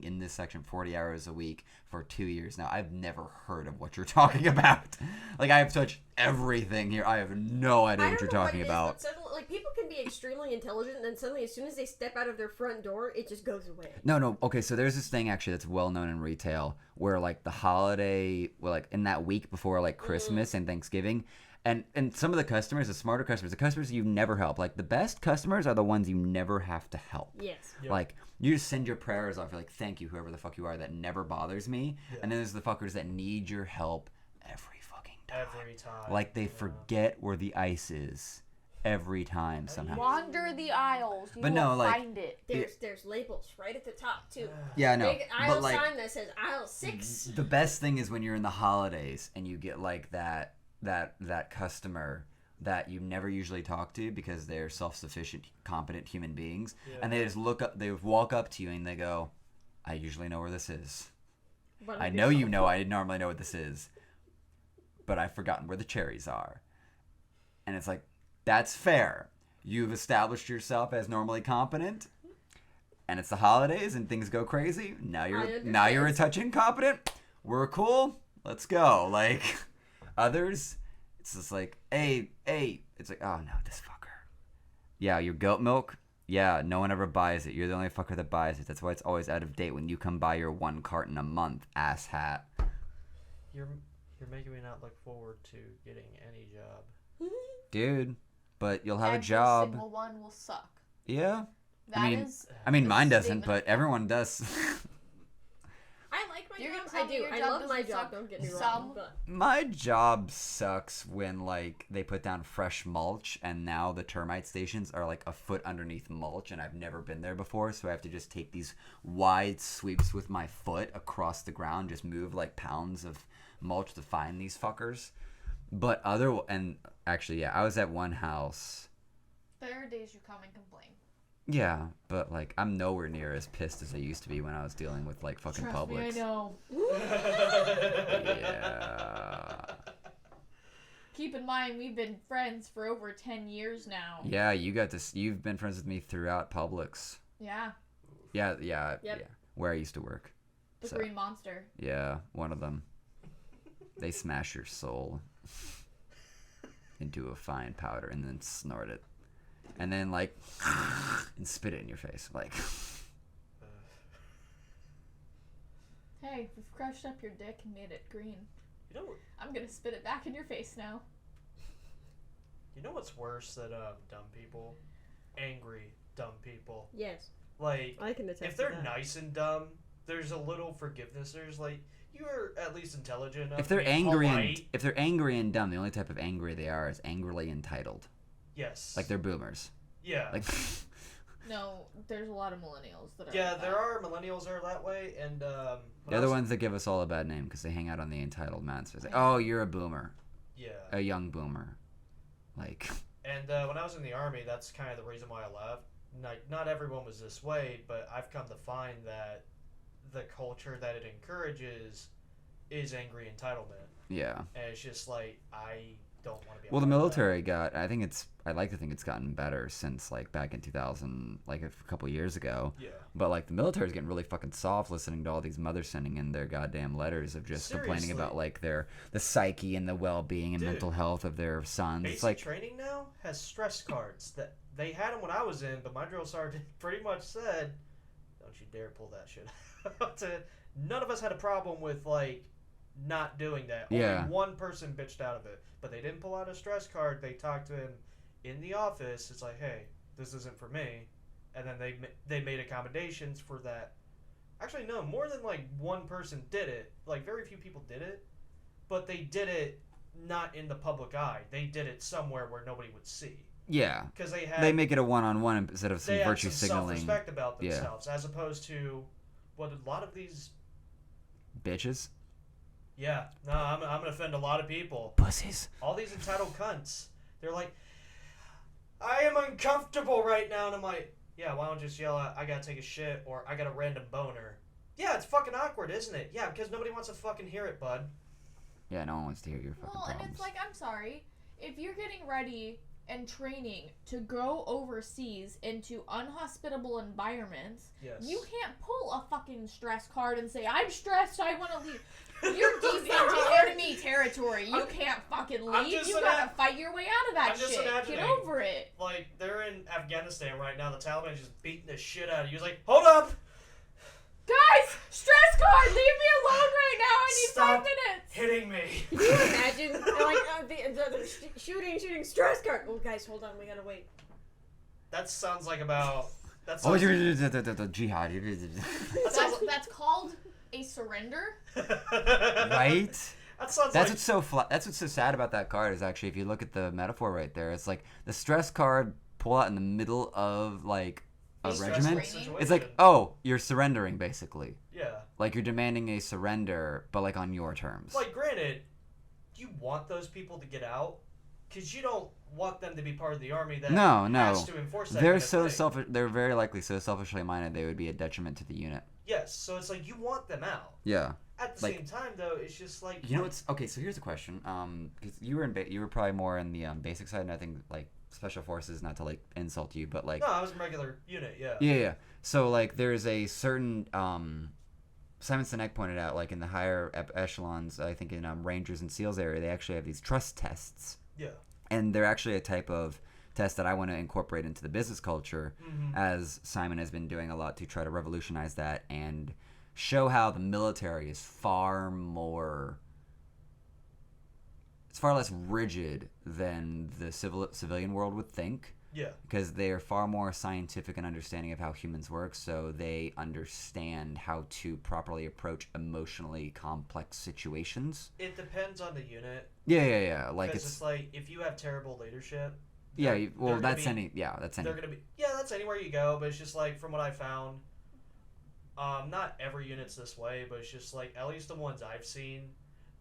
in this section 40 hours a week for 2 years now. I've never heard of what you're talking about. Like, I have touched everything here. I have no idea I what don't you're know talking what it is, about. but suddenly, like, people can be extremely intelligent, and then suddenly, as soon as they step out of their front door, it just goes away. No. Okay, so there's this thing actually that's well known in retail where like the holiday, well, like in that week before like Christmas and Thanksgiving, and some of the customers, the smarter customers, the customers you never help, like the best customers are the ones you never have to help. Yes. Yep. Like, you just send your prayers off. You're like, thank you, whoever the fuck you are. That never bothers me. Yeah. And then there's the fuckers that need your help every fucking time. Every time. Like, they forget where the ice is every time somehow. Wander the aisles. You But will no, like- find it. There's labels right at the top, too. Yeah, I know. Big aisle But, like, sign that says aisle 6. the best thing is when you're in the holidays and you get, like, that customer that you never usually talk to because they're self-sufficient, competent human beings. Yeah. And they just they walk up to you and they go, I usually know where this is. But I know you know I normally know what this is, but I've forgotten where the cherries are. And it's like, that's fair. You've established yourself as normally competent, and it's the holidays and things go crazy. Now you're a touch incompetent. We're cool. Let's go. Like, others, it's just like, hey. It's like, oh no, this fucker. Yeah, your goat milk. Yeah, no one ever buys it. You're the only fucker that buys it. That's why it's always out of date when you come buy your 1 carton a month, asshat. You're making me not look forward to getting any job. Dude, but you'll have a Every job. single one will suck. Yeah. That is. I mean, the mine doesn't, statement but of- everyone does. I like my You're job. gonna tell I me do. your I job love my doesn't job. suck? Don't get me wrong. Some. But My job sucks when, like, they put down fresh mulch, and now the termite stations are, like, a foot underneath mulch, and I've never been there before, so I have to just take these wide sweeps with my foot across the ground, just move, like, pounds of mulch to find these fuckers. But actually, yeah, I was at one house. There are days you come and complain. Yeah, but, like, I'm nowhere near as pissed as I used to be when I was dealing with, like, fucking Trust me, I Publix. know. Yeah. Keep in mind, we've been friends for over 10 years now. Yeah, you've been friends with me throughout Publix. Yeah. Yeah. Yep. Yeah. Where I used to work. The So- Green Monster. Yeah, one of them. They smash your soul. into a fine powder and then snort it. And then, like, and spit it in your face. Like, Hey, we've crushed up your dick and made it green. You know, I'm gonna spit it back in your face now. you know what's worse than dumb people? Angry dumb people. Yes, Like, I can attest if they're to that. nice and dumb, there's a little forgiveness. There's like, you're at least intelligent enough. if they're to be angry polite. and if they're angry and dumb, the only type of angry they are is angrily entitled. Yes. Like they're boomers. Yeah. Like, No, there's a lot of millennials that are. Yeah, like there that. are millennials that are that way, and when they're I the was- ones that give us all a bad name because they hang out on the entitled mats. It's like, oh, you're a boomer, Yeah. a young boomer. Like, And when I was in the army, that's kind of the reason why I left. Not everyone was this way, but I've come to find that the culture that it encourages is angry entitlement, yeah. and it's just like I don't want to be. a Well, the part of that. military got. I like to think it's gotten better since like back in 2000, like a couple years ago. Yeah. But like the military's getting really fucking soft listening to all these mothers sending in their goddamn letters of just complaining Seriously. about like the psyche and the well-being and Dude. mental health of their sons. Basic It's like, training now has stress cards that they had them when I was in, but my drill sergeant pretty much said, "Don't you dare pull that shit out." None of us had a problem with like not doing that. Yeah. Only one person bitched out of it, but they didn't pull out a stress card. They talked to him in the office. It's like, "Hey, this isn't for me," and then they made accommodations for that. Actually, no, more than like one person did it. Like very few people did it, but they did it not in the public eye. They did it somewhere where nobody would see. yeah, Because they had they make it a one-on-one instead of some they had virtue some signaling. self-respect about Yeah. themselves, as opposed to what a lot of these. Bitches, Yeah, no, I'm gonna offend a lot of people. pussies. All these entitled cunts. They're like, I am uncomfortable right now, and I'm like, yeah, why don't you just yell out, I gotta take a shit, or I got a random boner. Yeah, it's fucking awkward, isn't it? Yeah, because nobody wants to fucking hear it, bud. Yeah, no one wants to hear your fucking Well, and problems. it's like, I'm sorry, if you're getting ready and training to go overseas into unhospitable environments, Yes. you can't pull a fucking stress card and say, I'm stressed, I want to leave. You're deep into enemy territory. You can't fucking I'm leave. just You gotta fight your way out of that I'm just shit. imagining. Get over it. Like, they're in Afghanistan right now. The Taliban is just beating the shit out of you. He's like, hold up! Guys, stress card, leave me alone right now. I need Stop 5 minutes. hitting me. Can you imagine, like, the shooting stress card? Oh, guys, hold on, we gotta wait. That sounds like about. That Oh, sounds, the jihad. That's called a surrender. Right? That sounds That's like. That's what's so sad about that card is actually if you look at the metaphor right there, it's like the stress card pull out in the middle of like a Stress regiment. training. It's like, oh, you're surrendering basically. Yeah. Like you're demanding a surrender, but like on your terms. Like, granted, you want those people to get out because you don't want them to be part of the army that No. has to enforce that. They're kind of so thing. selfish. They're very likely so selfishly minded they would be a detriment to the unit. Yes, so it's like you want them out. Yeah. At the Like- same time, though, it's just like You know what's okay? So here's a question. Because you were you were probably more in the basic side, and I think like special forces. Not to like insult you, but like No, I was a regular unit. Yeah. yeah. So like there's a certain Simon Sinek pointed out like in the higher echelons, I think in Rangers and SEALs area, they actually have these trust tests, Yeah. and they're actually a type of test that I want to incorporate into the business culture, as Simon has been doing a lot to try to revolutionize that and show how the military is far less rigid than the civilian world would think, Yeah. because they are far more scientific and understanding of how humans work, so they understand how to properly approach emotionally complex situations. It depends on the unit. Yeah. Like Because it's it's like if you have terrible leadership. yeah. they're Well, gonna that's be- any. Yeah, that's any. They're gonna be that's anywhere you go, but it's just like from what I found, not every unit's this way, but it's just like at least the ones I've seen,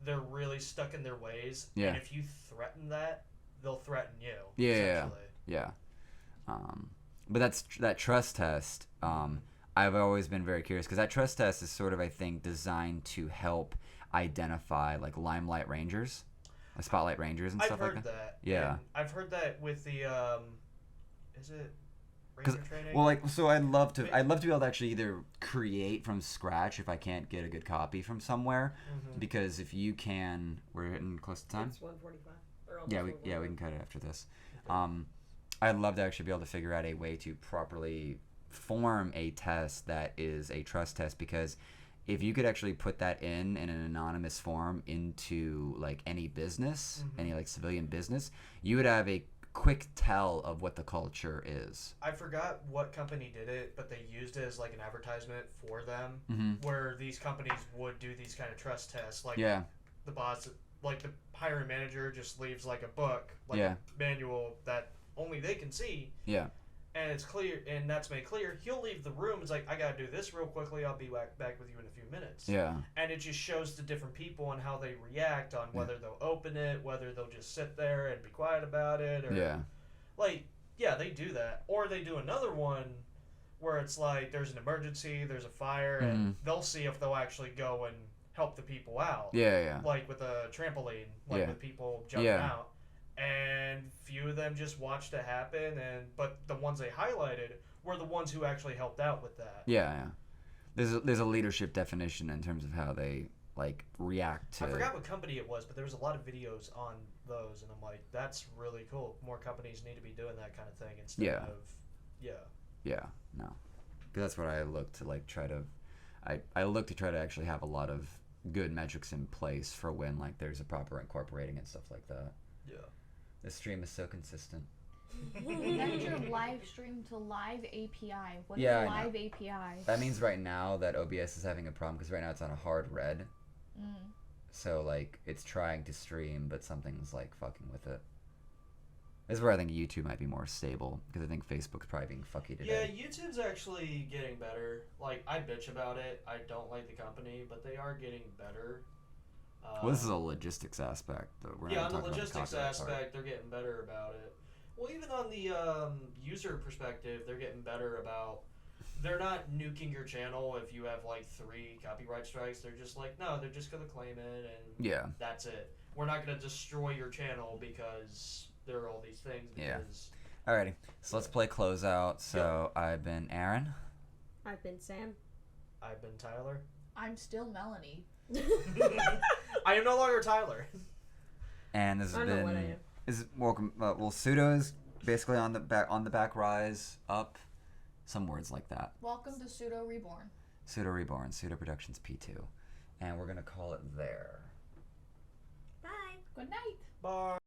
they're really stuck in their ways. Yeah. And if you threaten that, they'll threaten you. Yeah. essentially. Yeah. But that trust test. I've always been very curious because that trust test is sort of, I think, designed to help identify like limelight rangers, like spotlight rangers and I've stuff heard like that. that. Yeah. And I've heard that with the is it Because ranger training? well, like so, I'd love to be able to actually either create from scratch if I can't get a good copy from somewhere, Mhm. because if you can, we're hitting close to time. It's 1:45 or Yeah, we can cut it after this. I'd love to actually be able to figure out a way to properly form a test that is a trust test, because if you could actually put that in an anonymous form into like any business, any like civilian business, you would have a quick tell of what the culture is. I forgot what company did it, but they used it as like an advertisement for them, where these companies would do these kind of trust tests. Like the boss, like the hiring manager, just leaves like a book, like a manual that only they can see. Yeah. And it's clear, and that's made clear. He'll leave the room. It's like, I gotta do this real quickly. I'll be back with you in a few minutes. Yeah. And it just shows the different people and how they react on whether they'll open it, whether they'll just sit there and be quiet about it, or they do that. Or they do another one where it's like there's an emergency, there's a fire, and they'll see if they'll actually go and help the people out. Yeah. Like with a trampoline, like with people jumping out. And few of them just watched it happen, but the ones they highlighted were the ones who actually helped out with that. Yeah. There's a leadership definition in terms of how they like react to. I forgot what company it was, but there was a lot of videos on those, and I'm like, that's really cool. More companies need to be doing that kind of thing instead of. No, because that's what I look to like try to. I look to try to actually have a lot of good metrics in place for when like there's a proper incorporating and stuff like that. Yeah. This stream is so consistent. That's your live stream to live API. What is live API? That means right now that OBS is having a problem because right now it's on a hard red. So like it's trying to stream, but something's like fucking with it. This is where I think YouTube might be more stable, because I think Facebook's probably being fucky today. Yeah, YouTube's actually getting better. Like, I bitch about it. I don't like the company, but they are getting better. Well, this is a logistics aspect. On the logistics aspect, they're getting better about it. Well, even on the user perspective, they're getting better about... They're not nuking your channel if you have, like, 3 copyright strikes. They're just like, no, they're just going to claim it, and that's it. We're not going to destroy your channel because there are all these things. Alrighty, so let's play closeout. So I've been Aaron. I've been Sam. I've been Tyler. I'm still Melanie. I am no longer Tyler. And this has been. What I am. Welcome. Pseudo is basically on the back rise up. Some words like that. Welcome to Pseudo Reborn. Pseudo Reborn. Pseudo Productions P2, and we're gonna call it there. Bye. Good night. Bye.